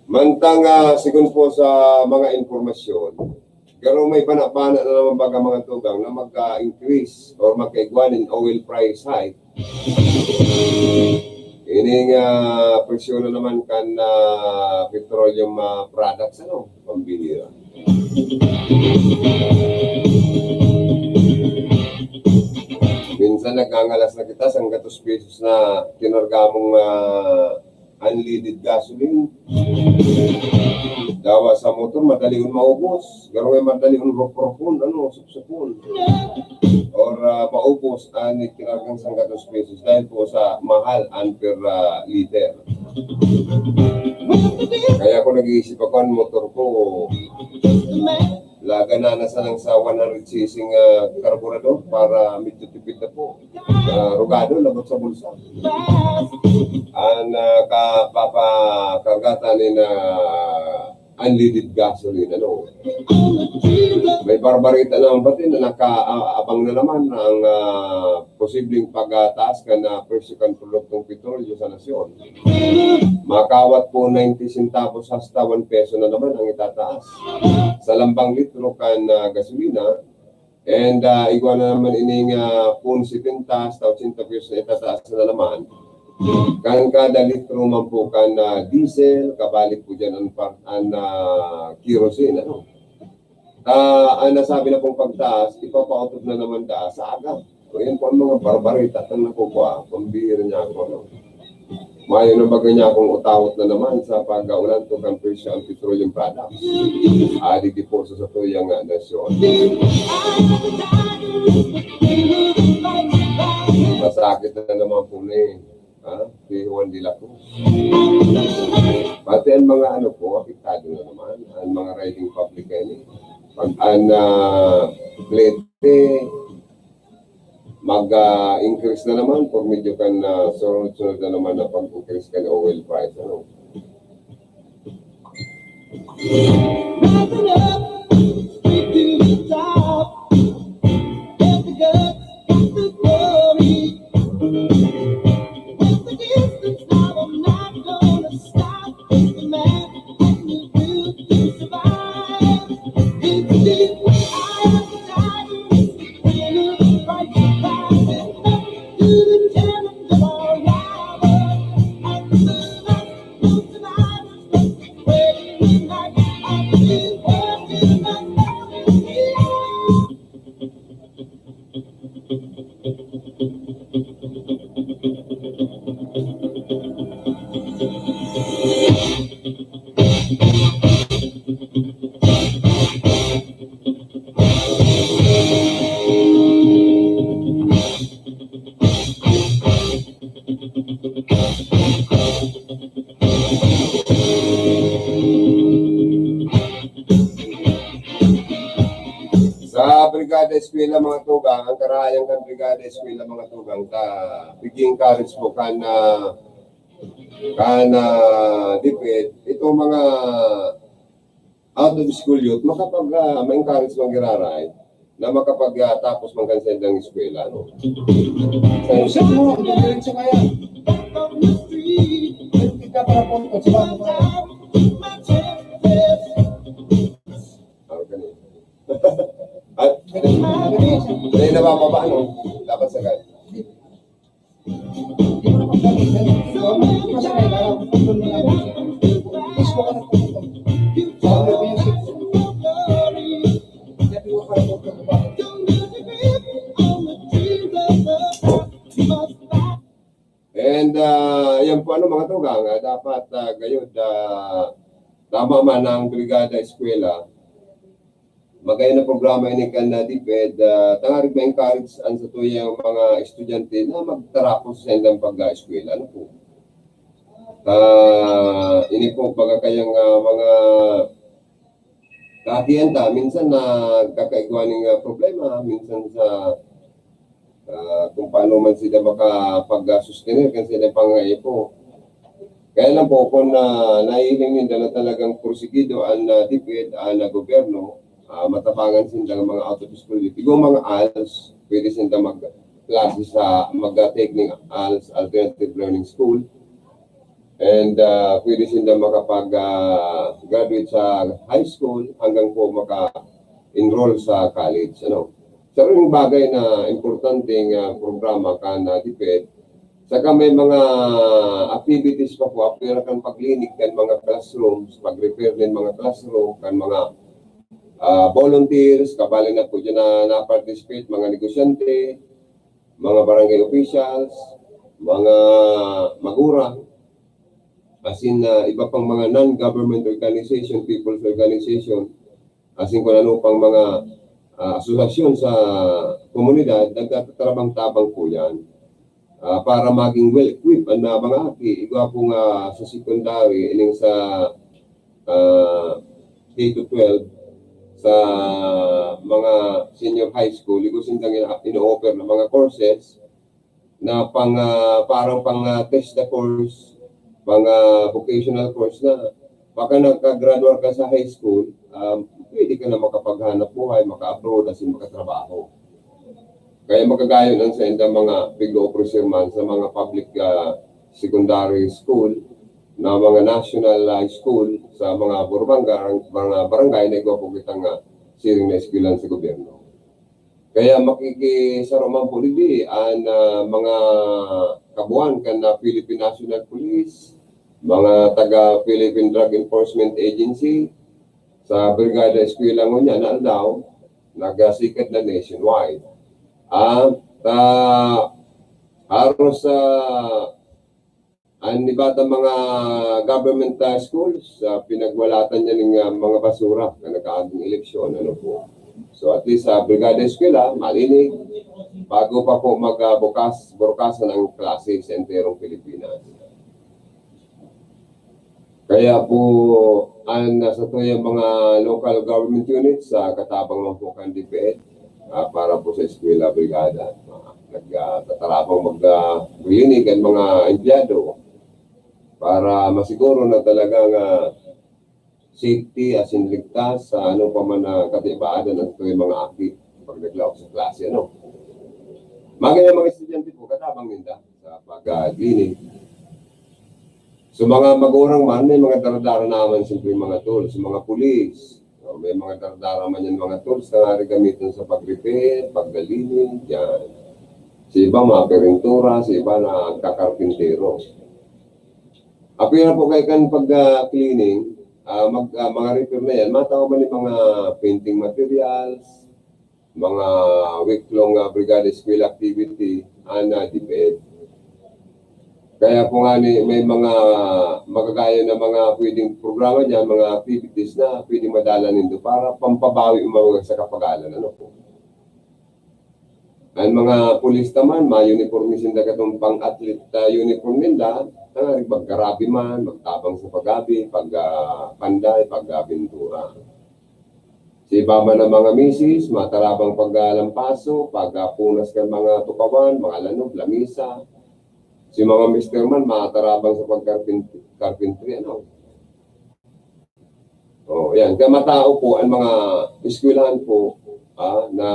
Mantang sigun po sa mga informasyon, pero may panapana na naman baga mga tugang na magka-increase or magkaigwanin oil price hike. Ining presyo na naman kan petroleum products, pambihira. Minsan nagkangalas na kita sa 2 pesos na kinargamong unleaded gasoline. Dawa sa motor, madali yung maubos. Garo may madali yung ropropon, supsupon. Or maubos, kinargang sa 2 pesos dahil po sa mahal per liter. Kaya ako nag-iisip ako ang motor ko, lagana na sa 100cc carburetor para medyo tipid na po. Rugado, labot sa bulsa. Ang kapapakargatan ni na unleaded gasoline. Ano? May barbarita naman ba din na nakaabang na naman ang posibleng pagtaas ka na persikan produktong petrolyo sa nasyon. Makawat po 90 centavos hasta 1 peso na naman ang itataas sa lambang litro kan gasolina. And igwa na naman ining pun 70 hasta 80 pesos na itataas na naman. Kan kada litro man po kan diesel, kabalik po dyan ang kerosene. Ano? Ang nasabi na pong pagtaas, ipapautot na naman sa aga. So yan po ang mga barbarita ang nakukuha. Pambihira niya ako. No? Mayo na baga niya akong utawot na naman sa pag-ulan to kan presyo ang petroleum products. Adi po sa tuyang nasyon. Masakit na naman po na si Juan de la Cruz. Pati ang mga ano po, apektado na naman. Ang mga riding public pag plete, mag-increase na naman pag medyo kan sunod-sunod na naman na pag-increase ka ng oil price. Ano? Sa Brigada Eskwela mga tugang, ang karahayang kan Brigada Eskwela mga tugang, biging encourage mo dipit, itong mga out of school youth, makapag ma-encourage mong giraray na makapag-tapos mong kansen ng eskwela. No? Sa mo, diretso kaya. Kita para po sa mga at hindi na bababa, no? Dapat sagad. And yan po ano mga tugang, dapat gayon tama man ang Brigada Eskwela magay na programa ini kan DepEd, tangarig ma-encourage ang sa tuyang mga estudyante na magtarapos sa ilang pag-eskwela. Ano po? Ini po baga kayang mga kakiyenta, minsan na kakaigwa ng problema, minsan sa kung paano man sila makapag-sustainer kasi sila pangayo po. Kaya lang po kung nahihiling nila na talagang porsigido ang DepEd, ang gobyerno, matapangan sila ng mga out of school. Yung mga ALS, pwede sila mag-klase sa mag-take ng ALS, Alternative Learning School. And pwede sila makapag-graduate sa high school hanggang po maka-enroll sa college. Ano? Sa rin bagay na importanteng programa ka na DepEd, saka may mga activities pa po, apira kan paglinig kan mga classrooms, pag-repair din mga classroom, kan mga volunteers, kabali na po dyan na participate, mga negosyante, mga barangay officials, mga magurang, as in iba pang mga non-government organization, people's organization, as in kung ano pang mga asosasyon sa komunidad, nagtatrabang-tabang po yan para maging well-equipped ang mga aki. Iba po nga sa secondary, ining sa K-12, sa mga senior high school, igusin lang ino-offer ng mga courses na parang test na course, mga vocational course na baka nagka-graduate ka sa high school, pwede ka na makapaghanap buhay, maka-abroad, as in makatrabaho. Kaya magkagayon ang sa inda mga pig-officer man sa mga public secondary school na mga national high school sa mga barangay na ikaw po kitang siring na eskwelahan sa gobyerno. Kaya makikisaro man po ang mga kabuan kan na Philippine National Police, mga taga Philippine Drug Enforcement Agency, sa Brigada Eskwela mo niya na daw, nagasikat na nationwide. At haros sa anibata mga government schools, pinagwalatan niya ng mga basura na nakaaging eleksyon. Ano po. So at least sa Brigada Eskwela, malinig, bago pa po magbukasan ang klase sa enterong Pilipinas. Kaya po, nasa to yung mga local government units sa katabang ng po kan DepEd para po sa eskwela brigada. Nagtatarapang maglinig ang mga empleyado para masiguro na talagang safety as in ligtas sa ano pa man na katibaadan ng ito yung mga akit pag naglawak sa klase. Ano? Mga estudyante po katabang ninda sa paglinig. So mga magurang man, may mga daradara naman siyempre mga tools, mga pulis. So, may mga daradara man yan mga tools na gamitin sa pag-repair, paggalinis, yan. Sa iba mga perintura, sa iba na kakarpintero. Apira po kayo kan pag-cleaning, mga repair na yan, matawa man yung mga painting materials, mga week-long brigada school activity, DepEd. Kaya po nga may mga magagaya na mga pwedeng programa dyan, mga activities na pwedeng madala nito para pampabawi umawag sa kapagalan. Ano po? Ang mga pulis naman, ma-uniformisin na katong pang-athlete uniform nila, magkarabi man, magtabang sa paggabi, pagpanday, pagbintura. Si iba man ng mga misis, matarabang paglampaso, pagpunas ng mga tukawan, mga lanog, lamisa. Si mga mister man, makatarabang sa pag-carpentry, ano? Yan. Kaya matao po, ang mga eskwelahan po, na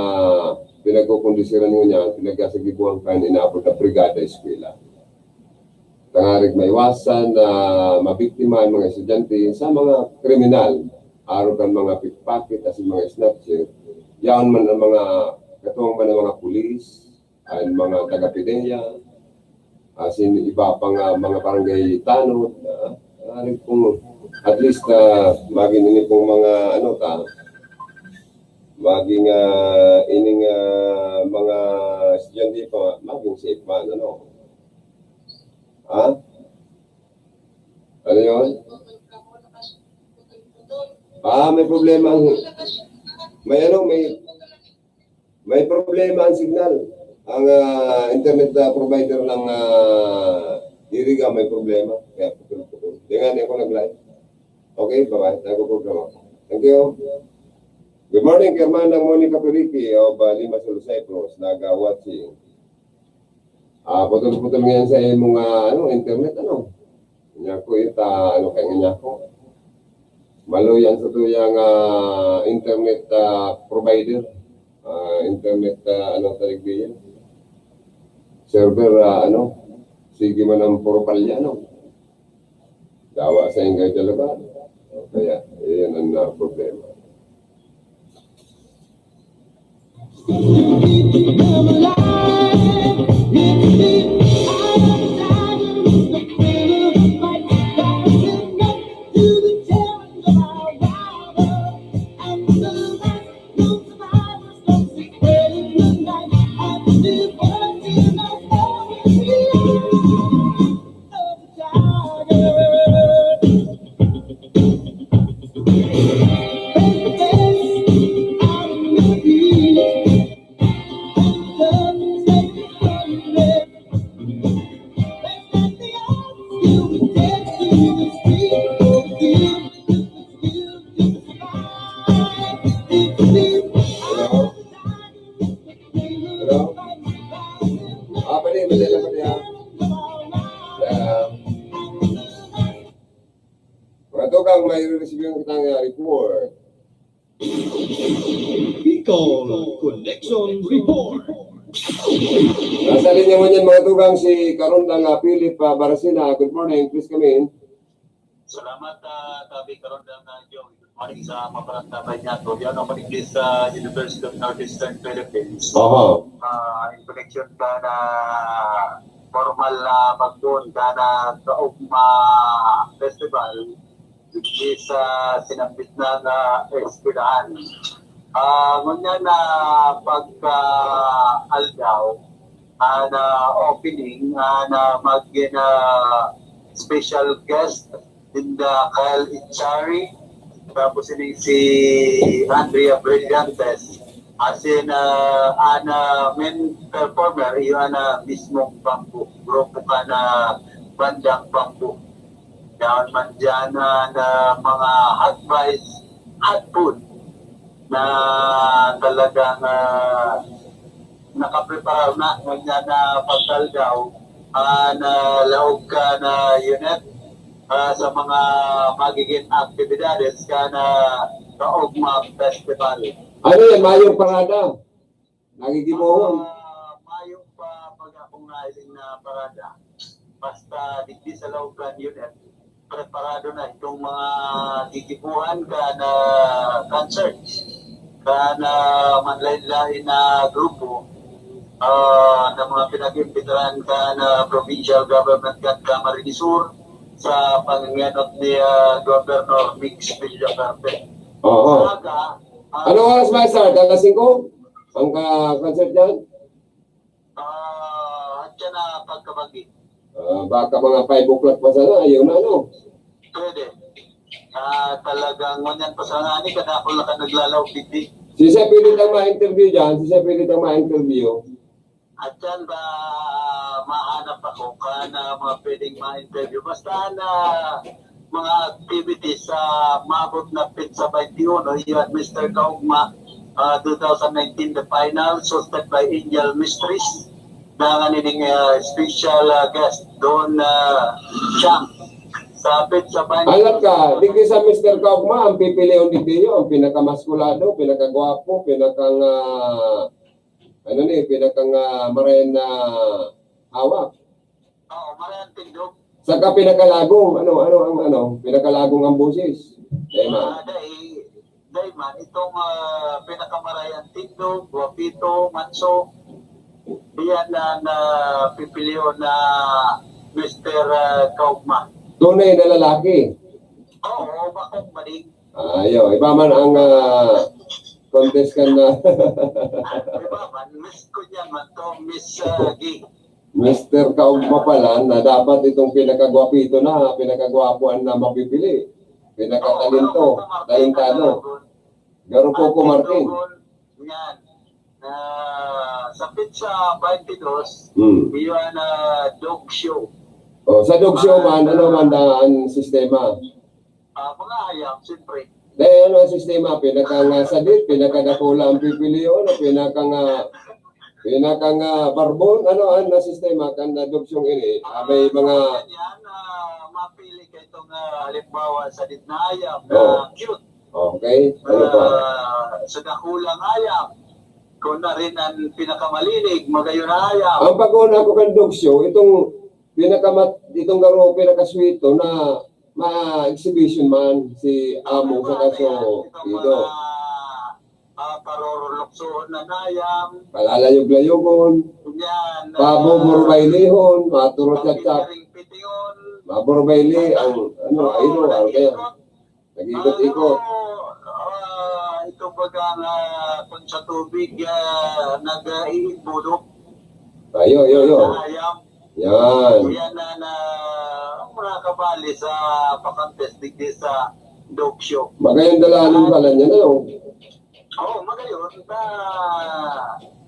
pinagkukondisiran nyo niya, pinagkasagibuhan ka, inaabot na brigada eskwela. Tangarig maiwasan na mabiktima ang mga estudyante sa mga kriminal, araw kan mga pickpocket, as mga snatcher, yan man ang mga, katuwang man ang mga pulis, ang mga taga-pideya, as in iba pang mga barangay tanod, kung at least maging ini pong mga maging ining mga estudyante pa maging safe man, ano? Ano yun? May problema may problema ang signal. Ang internet provider ng Iriga may problema. Kaya putol-putol. Tingnan niyo ako nag-live. Okay, bye-bye. Nagpo-program ako. Thank you. Good morning, Kermana Monica Periki of Limassol, Cyprus. Nag-watching. Putol-putol ngayon sa mga internet, ano? Kanya ko ita, kanya ko. Maluyan sa tuyang internet provider. Internet, taligbiyan. Server, sige man ang puro palya, dawa sa ingay talaga. Kaya, yan ang problema. Kung may Bicol Connection Report. Nasa linya mo niyan mga tugang si Karondang Philip Barasina. Good morning, please come in. Salamat, Tabi Karondang Joe. Good morning sa maparantabay niya. So, yan ang paligid sa University of Northeastern Philippines. Oho. In connection ka na formal na pagdoon ka na Kaugma Festival, which is sinabit na eskwelahan. Ngunyan na pagka-aldaw, na opening, na special guest in the Kyle Ichari, tapos ini si Andrea Brillantes, as in main performer, yun mismong bamboo, grupo ka na bandang bamboo. Down man dyan na mga hot buys, hot food, na talagang nakaprepare na ganyan na pagtaldaw na laog ka na unit sa mga magiging aktibidades ka na Kaugma Festival. Ano yan, Mayong Parada? Nagigibohon. Mayong pa pag akong nailing na parada. Basta digdi sa laogan unit, preparado na itong mga gigibuhan ka na concerts, ka na manlain-lain na grupo, na mga pinag-imbitaran ka na provincial government ka Camarines Sur sa panganganot ni Governor Mix Villacarte. Oo. Anong oras ba, sir? Alas 5? Ang concert dyan? Diyan na pagkabagi. Baka mga 5 o'clock pa sana. Ayaw na, ano? Pwede. Talagang ngunyan pa sa ngani, kada ako lang naglalaw piti. Si Sir pilit ang ma-interview dyan. Si Sir pilit ang ma-interview. At yan ba mahanap ako ka na mga pwedeng ma-interview. Basta na mga activities sa mabot na pit sa 21, yun Mr. Kaugma 2019, the final, hosted by Angel Mysteries. Na kanining special guest doon Chang. Sa pit sa bayan. Alat ka, digdi sa Mr. Kaugma, ang pipilion digdi yun, ang pinakamaskulado, pinakagwapo, pinakang pinakang marayan na hawak. Oo, marayan tindog. Saka pinakalagong, pinakalagong ang boses. Dahil man, itong pinakamarayan tindog, wapito, manso, yan na pipilion na Mr. Kaugma. Tunay na lalaki. Oo, bakong maling. Ayaw, iba man ang contest ka na. Iba man, miss ko niya man to, Miss G. Mr. Kaugma pala na dapat itong pinakagwapito na, pinakagwapuan na mapipili. Pinakatalento, talentado. Garo po ko, Martin. Yan. Sa pizza 22, yun dog show. Sa dog show man, ano man ang sistema? Mga hayam, siyempre. Dahil ano ang sistema? Pinakang sadit, pinakadakula ang pipiliyon, pinakang barbon, ano ang sistema kan na dog show ini? May mga... Yan, mapili ka itong halimbawa sa na hayam na cute. Okay, ano pa? Sa dakulang hayam. Kung na rin ang pinakamalinig, magayon na hayam. Ang pag-una ko kan dog show, itong garo pinakaswito na ma-exhibition man si Amo sa kaso dito. Paroroloksoon na nayam. Palalayog-layogon. Yan. Pabuburbaylihon, maturot-yat-yat. Maburbayli ang ayun, kaya nag-ikot-ikot. Ito baga kung sa tubig nag-iibulok. Ayo. Nayam. Yan. Yan na mga kabali sa pakantes digdi sa dog show. Magayang dalanin pala niya, ano? Oo, magayon.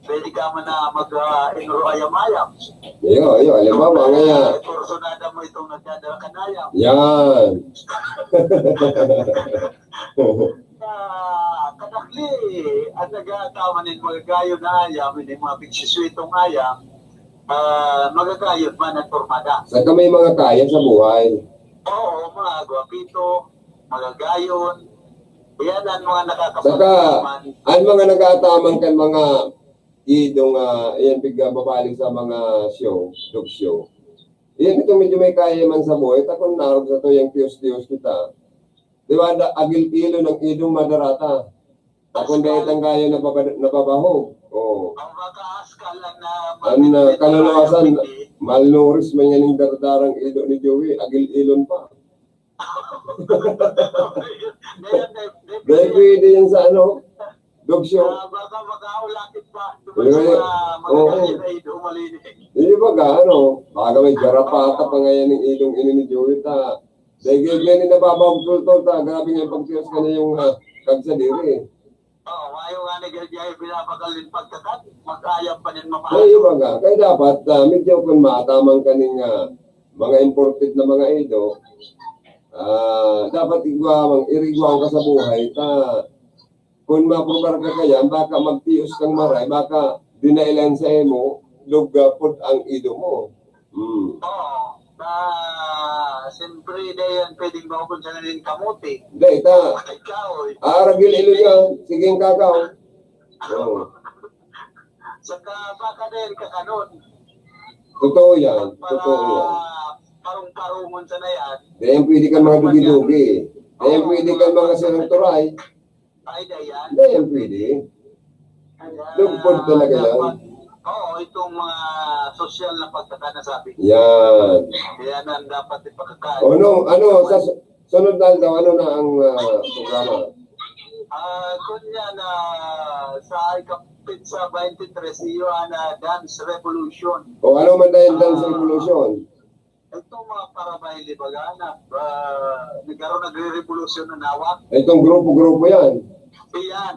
Pwede ka man na mag-inro ayam-ayam. Ayo, halimbawa nga. Personada mo itong nagdadala ka nayam. Yan. Kadakli, at nagkakamanin magagayon na ayam, hindi mga pigsiswitong ayam, magagayot man at formada. Saka may mga kaya sa buhay. Oo, mga guwapito, magagayon, Yan ang mga Saka, nakakapagpaman. ang mga nag-aatamang kan mga idong, yan bigla babalik sa mga show, dog show. Yan ito medyo may kaya man sa buhay, takon narog sa to yung tiyos-tiyos kita. Di ba, agil ilo ng idong madarata. Takon dahil ang kaya nababahog. Oh. Ang makaascal lang na Ang kalalawasan, malnourished man yan yung dardarang ilo ni Joey, agil ilon pa. Dahil pwede yan sa ano, dog show. Baka makaulakit pa. Oo. Hindi ba ka, ano, baka may garapata pa ngayon ng ilong ino ni Joey ta. Dahil ganyan nababawag tulto ta, grabe nga pagtiyos ka na yung kagsadiri. Oo, ayaw nga na ganyan pinapagalin pagkakat, mag-ayam pa din mamahal. Ay, iba ka, kaya dapat, medyo kung matamang kaning mga imported na mga ido, dapat irigwang ka sa buhay, kung maprobar ka kaya, baka magtios kang maray, baka dinailan sa emo, lugapod ang ido mo. Oo, siyempre yan pwedeng maupon sa nanin kamuti. Hindi, Ikaw, aragil ilo yan, sige ang kakao. Oo. saka baka din kakanon. Totoo yan, totoo yan. Parong-parungon sa na yan. Dahil pwede ka mga dugi-dugi. Dahil pwede ka mga sirang turay. Ay, dayan. Dahil pwede. Lugpod talaga lang. Oo, itong mga social na pagkakanasabi. Yan. Yan ang dapat ipagkakaan. Sa sunod na daw, ano na ang programa? Kunya na sa ikapit sa 23, yung Dance Revolution. O ano man dahil Dance Revolution? Itong mga parabaili baganap, nagkaroon nagre-revolusyon na nawak. Itong grupo-grupo yan. Yan,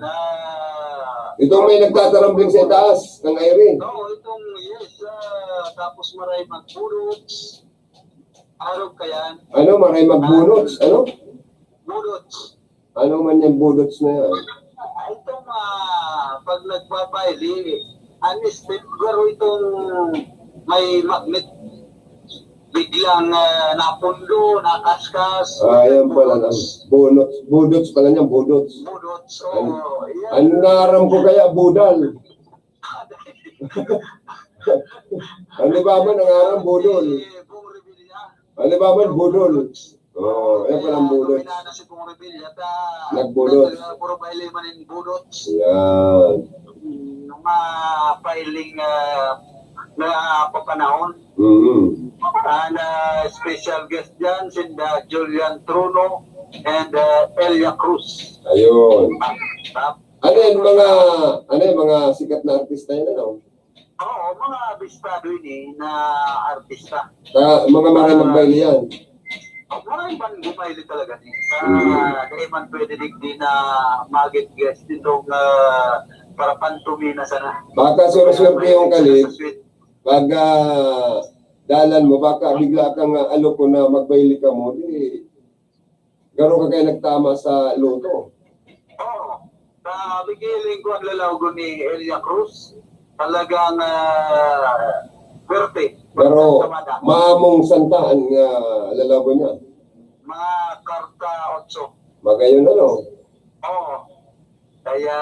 Itong may nagtatarambling sa itaas ng Irene. oo, itong yes, tapos maray magbulots. Araw kayan, Ano, maray magbunots. Ano? bulots. Ano man yung budots na yan? Itong pag nagbabaili, anis, pero itong may magnet, biglang napundo, nakaskas. Ayan pala lang. Budots. Budots pala niyan, budots. Bulots, Ano? oo. yan. Ang naram ko kaya, budal. Ano ba man ang aram, budol? Bung Revilla. Ano ba man, budol? Oo, ayan pala ang budots. Kaya si Bung Revilla, Nagbulots. puro baili man yung bulots. Yan. Nung pailing na papanahon. And special guest dyan, sinda Julian Truno and Elia Cruz. Ayun. Tap. Ano yung mga sikat na artista yun, ano? Oo, mga abistado yun na artista. Mga maraming baili yan. Maraming man gumayli talaga ni. Dahil man pwede di na magit guest ditong para pantumina sana. Baka suraswerte yung kalit, pag dalan mo, baka bigla kang aloko na magbaili ka mo, di garo ka kayo nagtama sa loto. Oo. Bigiling ko ang lalawgo ni Elia Cruz. Talagang birthday. Pero maamong santaan nga lalago niya. Mga karta 8. Magayon ano. Oo. Kaya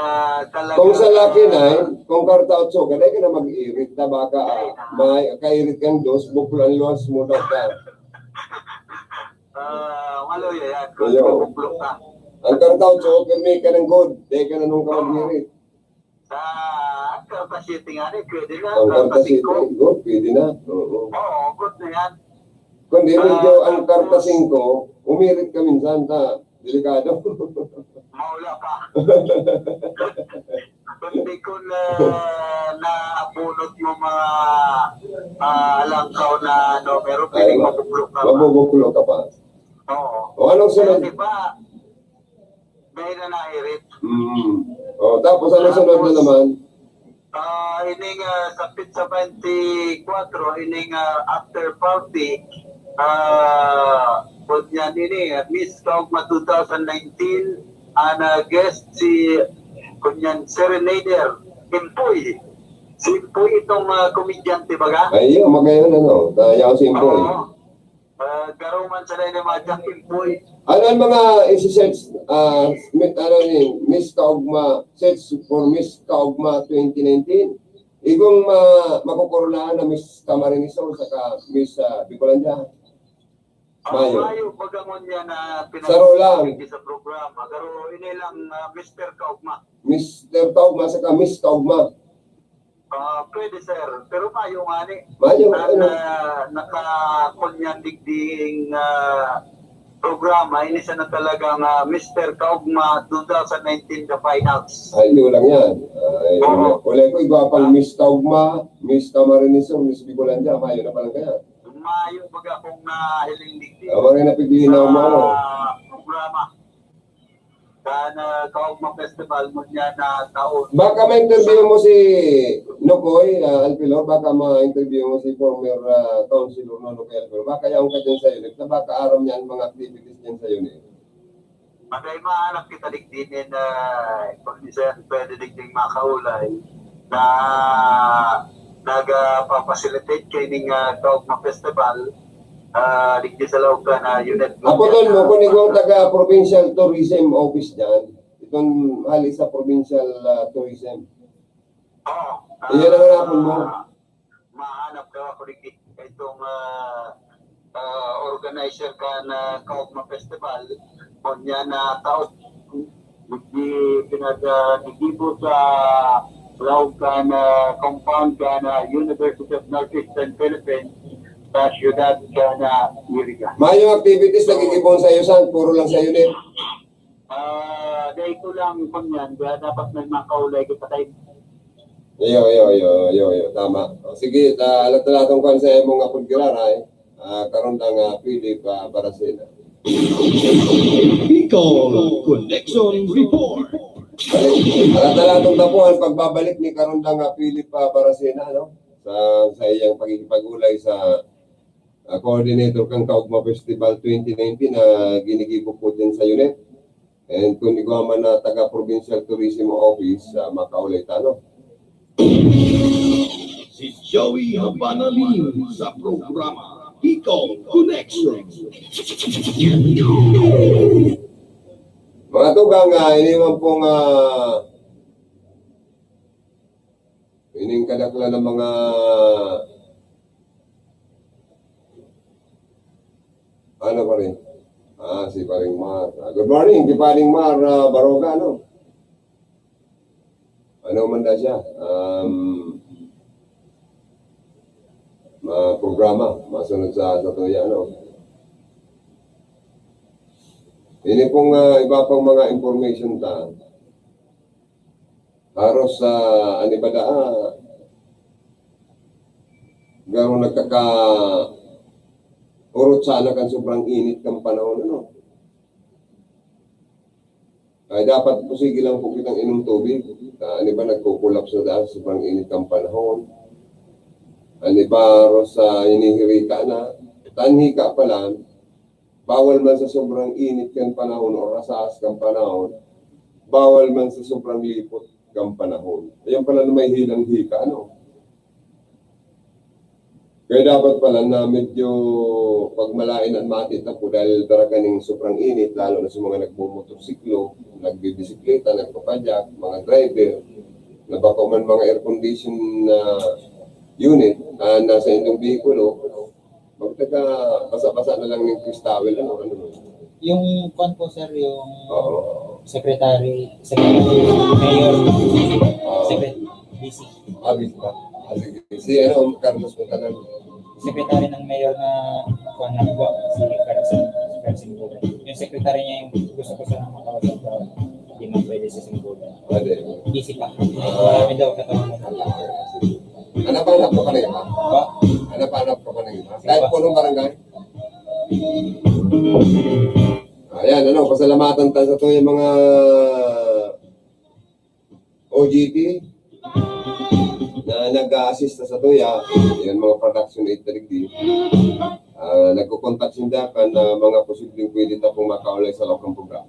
talaga... Kung sa laki na, kung karta 8, kada ka na mag-irit na baka kairit kang dos, buklan luwas mo daw ka. Maloy yan. Ayaw. Buklok ka. Ang karta 8, kami ka ng god, dahil ka na nung ka mag-irit. Sa karta 7 nga rin, pwede na. Ang karta 7, 5. god, pwede na. Oo. Oo, good na yan. Kundi medyo ang karta 5, umirit ka minsan ta, delikado. Maula ka. Kundi kung naabunot mo mga alangkaw na numero, pwede mabuklok ka pa. Mabubuklok ka pa. Oo. O anong sunod? Kasi ba, may na nairit. O tapos anong sunod na naman? Ining sa Pizza 24, ining after party, yan ini, Miss Kaugma 2019, ang guest si kunyan Serenader, Impoy. Si Impoy itong komedyante baga? Ay, magayon ano, tayo si Impoy. Oo. Karuman sa rin mga Jackie Boy. Ano ang mga isi-search, Miss Kaugma, search for Miss Kaugma 2019? Igong makukurulaan na Miss Camarines-Sur saka Miss Bicolandia. Mayo. Mayo, pagamon niya na Saro lang. sa programa. Pero inilang Mr. Kaugma. Mr. Kaugma saka Miss Kaugma. Pwede sir, pero mayo nga ni. Mayo, ano? Nakakunyan digding programa, ini siya na talagang Mr. Kaugma 2019 the finals. Ay, hindi lang yan. Wala ko igwapang Miss Kaugma, Miss Camarines-Sur, Miss Bicolandia. Mayo na palang kaya. Mayo baga kung nahiling digding. Mga napigdihin na umano. Programa. Kana Kaugma Festival mo niya na taon. Baka ma-interview mo si Nokoy Alpilor, baka ma-interview mo si former councilor Nonoy Alpilor. Baka yaong ka dyan sa unit na baka aram niyan mga activities dyan sa unit. Magay mahanap kita digdinin na kung isang pwede digding makaulay na nagpa-facilitate kayo ng Kaugma Festival digdi sa loob ka na unit. Ako doon mo, kung ikaw taga-provincial tourism office dyan, itong hali sa provincial tourism. Oo. Iyan ang hanapin mo. Mahanap ka ako digdi itong organizer ka na Kaugma Festival. Kung yan na taon, digdi pinag-digibo sa loob ka na compound ka na University of Northeastern Philippines sa siyudad ka na Iriga. Mayong activities nagkikipon sa iyo, saan? Puro lang sa unit. Dahil ko lang kung yan, kaya dapat may makaulay kita tayo. Yo, tama. Sige, alat-alatong kan sa imong nga pagkiraray, karon ang Philip Baracena. Bicol Connection Report. Alat-alatong tapuhan, pagbabalik ni karundang Philip Baracena, no? Sa iyang pagkikipag-ulay sa coordinator kang Kaugma Festival 2019 na ginigibo po din sa unit. And kung ikaw man na taga-provincial tourism office, makaulay tano. Si Joey Habanalim sa programa Bicol Connection. Mga tugang, iniwan pong ining kadakla ng mga ano pa rin? Si Paring Mar. Good morning, si Paring Mar Baroga, ano? Ano man na siya? Programa, masunod sa tuya, ano? Ini pong iba pang mga information ta. Haros sa anibada, gano'n urot sana kan sobrang init ng panahon, ano? Ay dapat po sige lang po kitang inom tubig. Ano ba nagkukulaps na dahil sobrang init ng panahon? Ano ba sa inihirika na? Tanhi ka pala, bawal man sa sobrang init kang panahon o rasas kang panahon, bawal man sa sobrang lipot kang panahon. Ayan pala na may hilang hika, ano? Kaya dapat pala na medyo pagmalain at matita po dahil daraga ng sobrang init, lalo na sa mga nagmumotorsiklo, nagbibisikleta, nagpapadyak, mga driver, na baka man mga air condition na unit na nasa inyong bikulo, magtaga basa-basa na lang ng cristawel, ano. Yung kwan po sir, yung Secretary, Mayor, BC. Abis pa. Si Carlos Montanan. Secretary ng Mayor na kwan na po, si Carlos Singgoda. Yung secretary niya yung gusto ko sana makawasap sa hindi man pwede si Singgoda. BC pa. Marami daw katawan na. Hanap-hanap ko pa na iba? Hanap-hanap ko pa na iba? Kahit po nung barangay? Ayan, pasalamatan tayo sa ito yung mga OGT na nag-a-assist sa tuya, yan mga production 830. Nagkukontak sindakan na mga posibleng pwede na pong makaulay sa loob ng programa.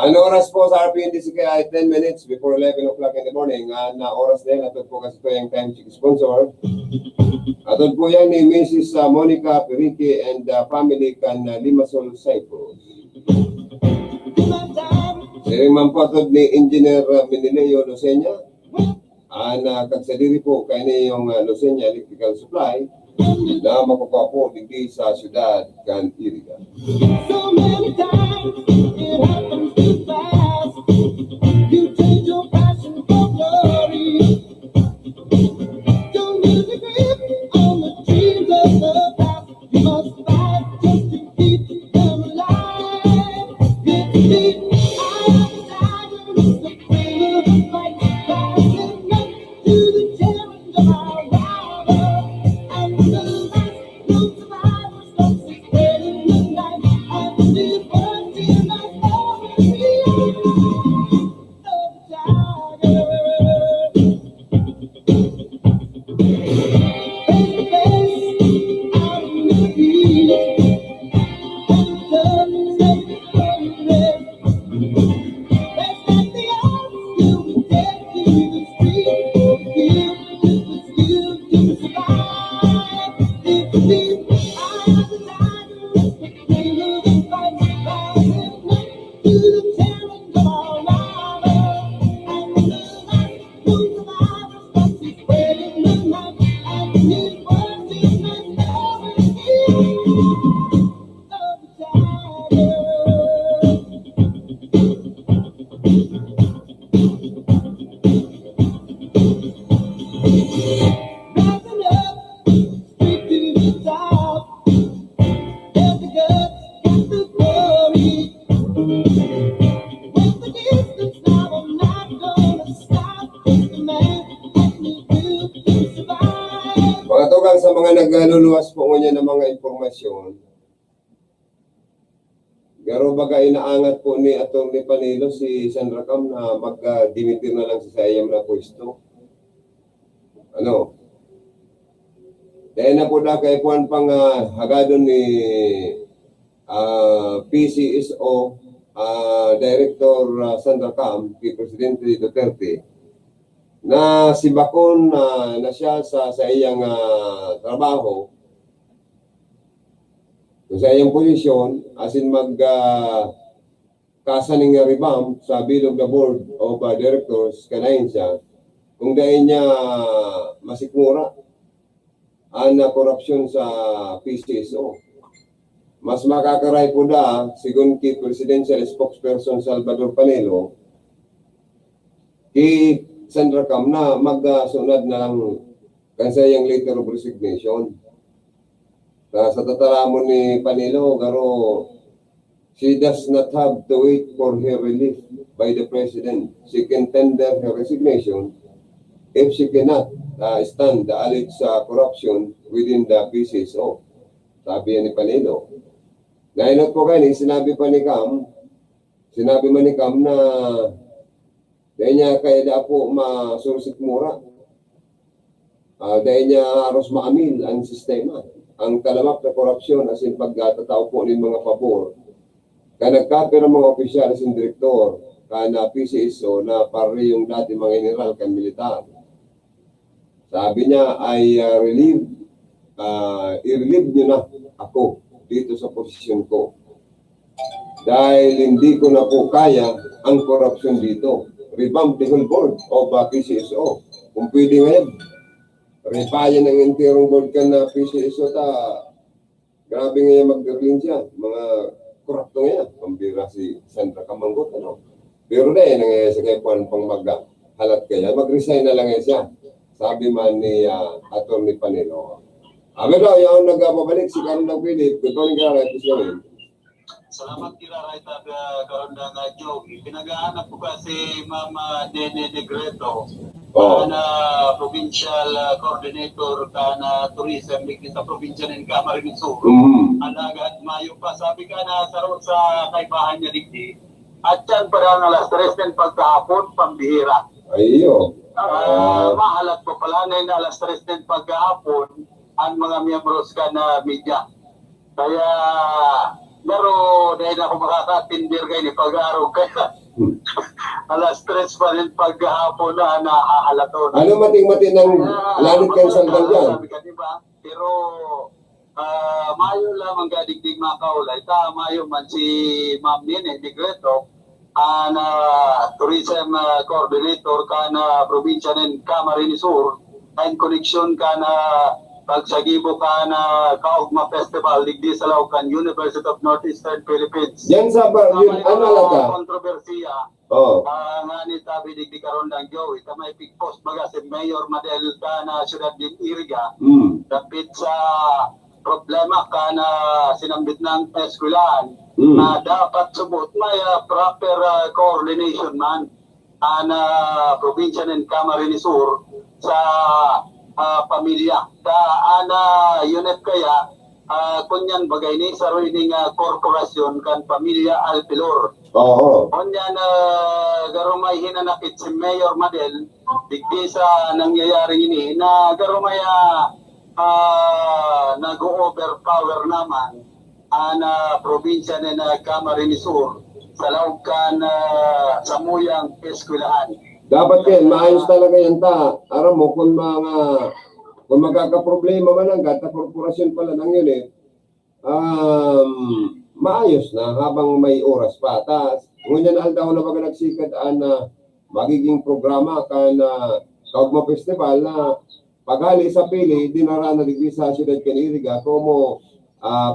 Ano oras po sa RPNDCK ay 10 minutes before 11 o'clock in the morning. Na oras din, atod po kasi ito yung time check sponsor. Atod po yan ni Mrs. Monica Perique and family kan Limassol, Cyprus. Siring man po atod ni Engineer Menileo Lucena. Kagsadiri po kayo ni yung Lucena Electrical Supply na makukuha po digdi sa syudad kan Iriga. So many times it happens too fast. You change your passion for glory. Don't lose the grip on the dreams of the past. You must fight just to keep them alive. Get to be the thrill of the fight, rising up to the challenge of our rival. And the last no survivor stops us spreading the light. And the world is not over the Sa mga nagluluwas po niya ng mga impormasyon, garo baga inaangat po ni Atty. Panelo si Sandra Cam na mag-dimitir na lang sa sayang na pwesto. Ano? Dahil na po na kay Juan pang hagadon ni PCSO Director Sandra Cam, kay Presidente Duterte, na si Bacon na siya sa iyang trabaho, sa iyang posisyon, asin kasaning revamp sa bilog na board of directors kanain siya, kung dahil niya masikmura ang korupsyon sa PCSO. Mas makakaray po da, sigun kay Presidential Spokesperson Salvador Panelo, kay Sandra Cam na magsunod na lang kansa yung letter of resignation. Sa tataramon ni Panelo, garo, she does not have to wait for her relief by the President. She can tender her resignation if she cannot stand the alleged corruption within the PCSO. Sabi ni Panelo. Nainot ko kayo, sinabi man ni Cam na dahil niya kaya da po masursit mura. Dahil niya haros maamil ang sistema. Ang kalamak na korupsyon asin pagtatao po ng mga pabor. Kaya nagkapira mga opisyal asin direktor na PCSO na pari yung dati mga general kan militar. Sabi niya ay i-relieve niyo na ako dito sa posisyon ko. Dahil hindi ko na po kaya ang korupsyon dito. Revamp the whole board of PCSO. Kung pwede ngayon, repayan ng entirong board ka na PCSO grabe ngayon mag-derlin siya. Mga korupto ngayon. Pambira si Sandra Camanggot. Pero dahil nangyayari sa kaya pang maghalat kaya, mag-resign na lang siya. Sabi man ni Atty. Panelo. Pero yung nagpabalik si Carlo Philip, good morning, Carlo. Salamat kiraray karon nga Jogi. Pinagahanap ko kasi Mama Nene Negreto. Na provincial coordinator na tourism dito sa probinsya ng Camarines Sur. Alaga at Mayo pa. Sabi ka na sa kaibahan niya digdi. At yan para ng alas 3 din pagkahapon, pambihira. Ayo. Mahalat po pala na alas 3 din pagkahapon ang mga miyembros ka na media. Kaya pero dahil ako makakatindir kayo ni pag-araw kaya alas 3 pa rin pagkahapon na nakahalato. Ano mating-mati ng langit kayo sandal dyan? Sabi ka, diba? Pero mayo lamang gadigdig mga kaulay. Mayo man si Ma'am Nene Negreto na tourism coordinator ka na probinsya ng Camarines Sur and connection ka na pagsagibo ka na Kaugma Festival digdi sa Laucan, University of Northeastern Philippines. Yan sa yun, ano lata? Kontrobersiya. Nga ni tabi digdi karon ng Joey. May big post baga si Mayor Madel ka na siyudad ng Iriga. Dapit sa problema ka na sinambit ng eskwelahan na dapat subot may proper coordination man na probinsya ng Camarines Sur sa pamilya. Unit kaya kunyan bagay ni sa ruining korporasyon kan pamilya Alpilor. Kunyan garumay hinanakit si Mayor Madel digdi sa nangyayaring ini na garumay nag-overpower naman na probinsya ng Camarines Sur sa Laucan sa muyang eskwelahan. Dapat yan, maayos talaga yan ta. Aram mo, kung magkakaproblema man ang gata korporasyon pala ng yun maayos na habang may oras pa. Ngunyan aldaw na baga nagsikat na magiging programa ka na Kaugma Festival na paghali sa pili, dinara na digdi sa siyudad Kaniriga, como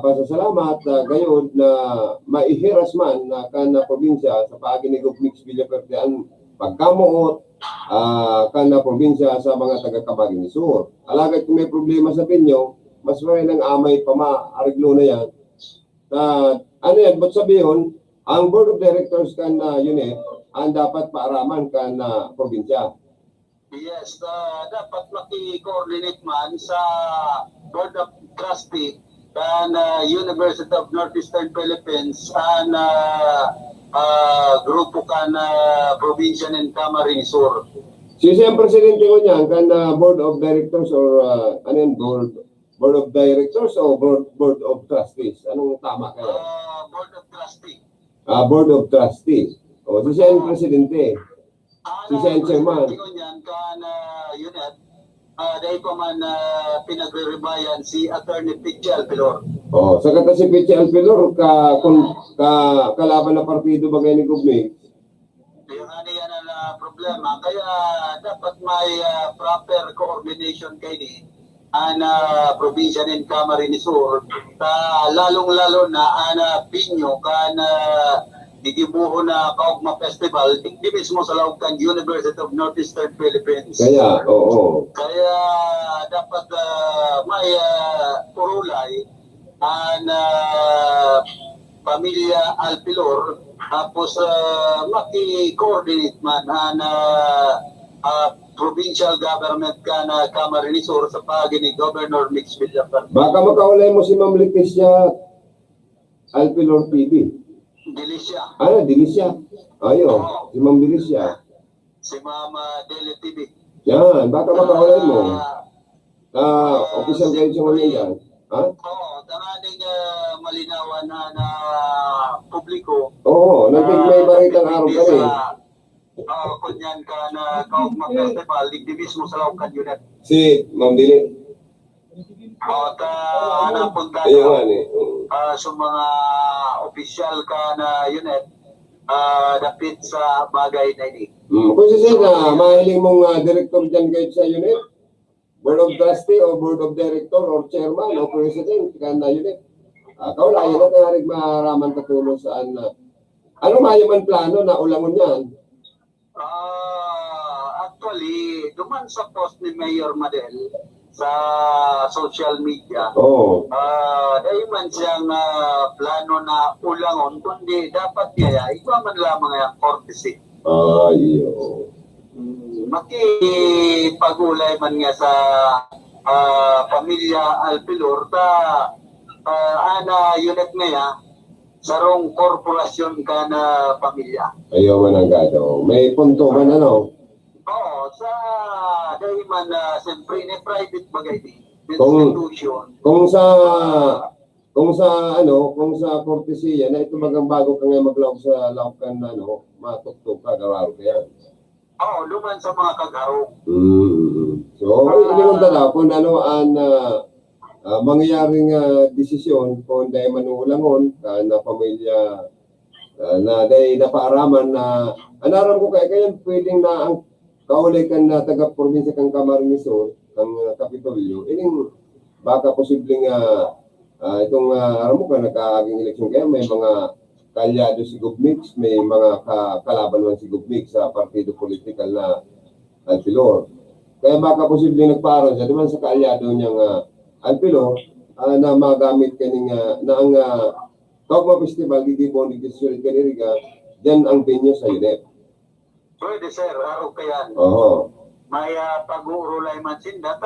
pasasalamat gayon na maihiras man na kana probinsya sa paaginig Mix Villaferte ang pagkamuot kana probinsya sa mga taga Camarines Sur. Alagad kung may problema sa pinyo, mas may nang amay pa maariglo na yan. Ano yan, but sabihin, ang Board of Directors kan unit, ang dapat paaraman kan probinsya. Yes, dapat maki-coordinate man sa Board of Trustees and University of Northeastern Philippines and grupo ka na probinsya ng Camarines Sur. Siya ang presidente ko niyan, kan Board of Directors or ano yun, Board of Directors o Board of Trustees? Anong tama kaya? Board of Trustees. Board of Trustees. O, siya ang presidente. Siya ang chairman. Unit, dahil pa man pinagre-rebayan si Attorney Pichi Alpilor. Sa kata si Pichi Alpilor, kalaban na partido bagay ni Gubmig. Yung yan ang problema. Kaya dapat may proper coordination kayo ni probinsya ng Camarines Sur. Lalong-lalo na Pinyo ka na gigibuho na Kaugma Festival, hindi mismo sa Laucan, University of Northeastern Philippines. Kaya, oo. Kaya dapat may purulay pamilya Alpilor, tapos maki-coordinate man provincial government ka na Camarines Sur sa pagi ni Governor Mix Villafarte. Baka makaulay mo si Ma'am Leticia Alpilor PB. Delicia. Delicia. Ayo, si Ma'am Delicia. Si Mama Deli TV. Yan, baka makaulay mo. Official kayo siya ngayon yan. Tananing malinawan na publiko. May baritang araw ka rin. Kunyan ka na Kaugma Festival, digdi mismo sa Laucan Unit. Si Ma'am Deli. Napunta sa mga official ka na unit dapit sa bagay na ini. Kung siya na mahiling mong director dyan kayo sa unit, Board of Trustee o Board of Director or Chairman o President ka na unit, kaulayan na tayo maraman katulong saan na ano mayo man plano na ulangon yan? Actually, duman sa post ni Mayor Madel, sa social media. Oo. Dahil man siyang plano na ulangon, kundi dapat niya, iba man lamang yung courtesy. Ayo. Makipagulay man nga sa pamilya Alpilor, ana unit niya, sarong korporasyon ka na pamilya. Ayaw man ang gado. May punto man ano? Oo, dahil man, siyempre, private bagay din. Kung- Institution. Kung sa kortesiya na ito magang bago ka nga maglawag sa laukan na matuktok ka, gawaro ka yan. Oo, luman sa mga kagarong. So, hindi mo tala kung ang mangyayaring desisyon kung dahil manuulangon na pamilya na dahil napaaraman na anaram ko kaya pwedeng na ang kaulikan na taga-probinsya kang Camarines Sur, kang Kapitolyo, ining baka posibleng itong aram mo ka nagkaaging eleksyon kaya may mga kalyado si Gubmix, may mga kalaban man si Gubmix sa partido political na Alpilor. Kaya baka posibleng nagparon siya naman sa kalyado niyang Alpilor na magamit kaning na ang Kaugma Festival, Gigibon, Gigisulit, Kaniriga, dyan ang venue sa UNEP. Pwede, sir. Araw ka yan. Oo. May pag-uurulay man sinda.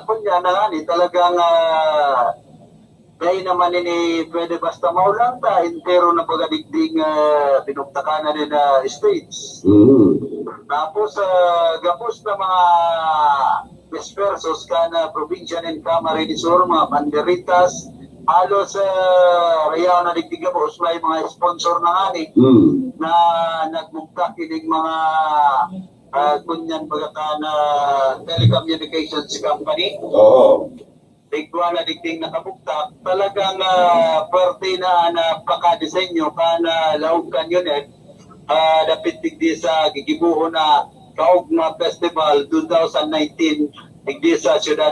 Kunya na nga ni talagang dahil naman ini pwede basta maulang ta, intero na pagadigding binuktakan na din states. Tapos, gapos na mga dispersos ka na probinsya ng Camarines Sur, mga banderitas, halos rayaw na digdigabos, may mga sponsor na nga ni na nagmukta kining mga kunyan pagkata na telecommunications company. Oo. Digwa na digding nakabukta, talagang parte na pakadesenyo ka na laog kan unit, dapit digdi sa gigibuho na Kaugma Festival 2019 digdi sa siyudad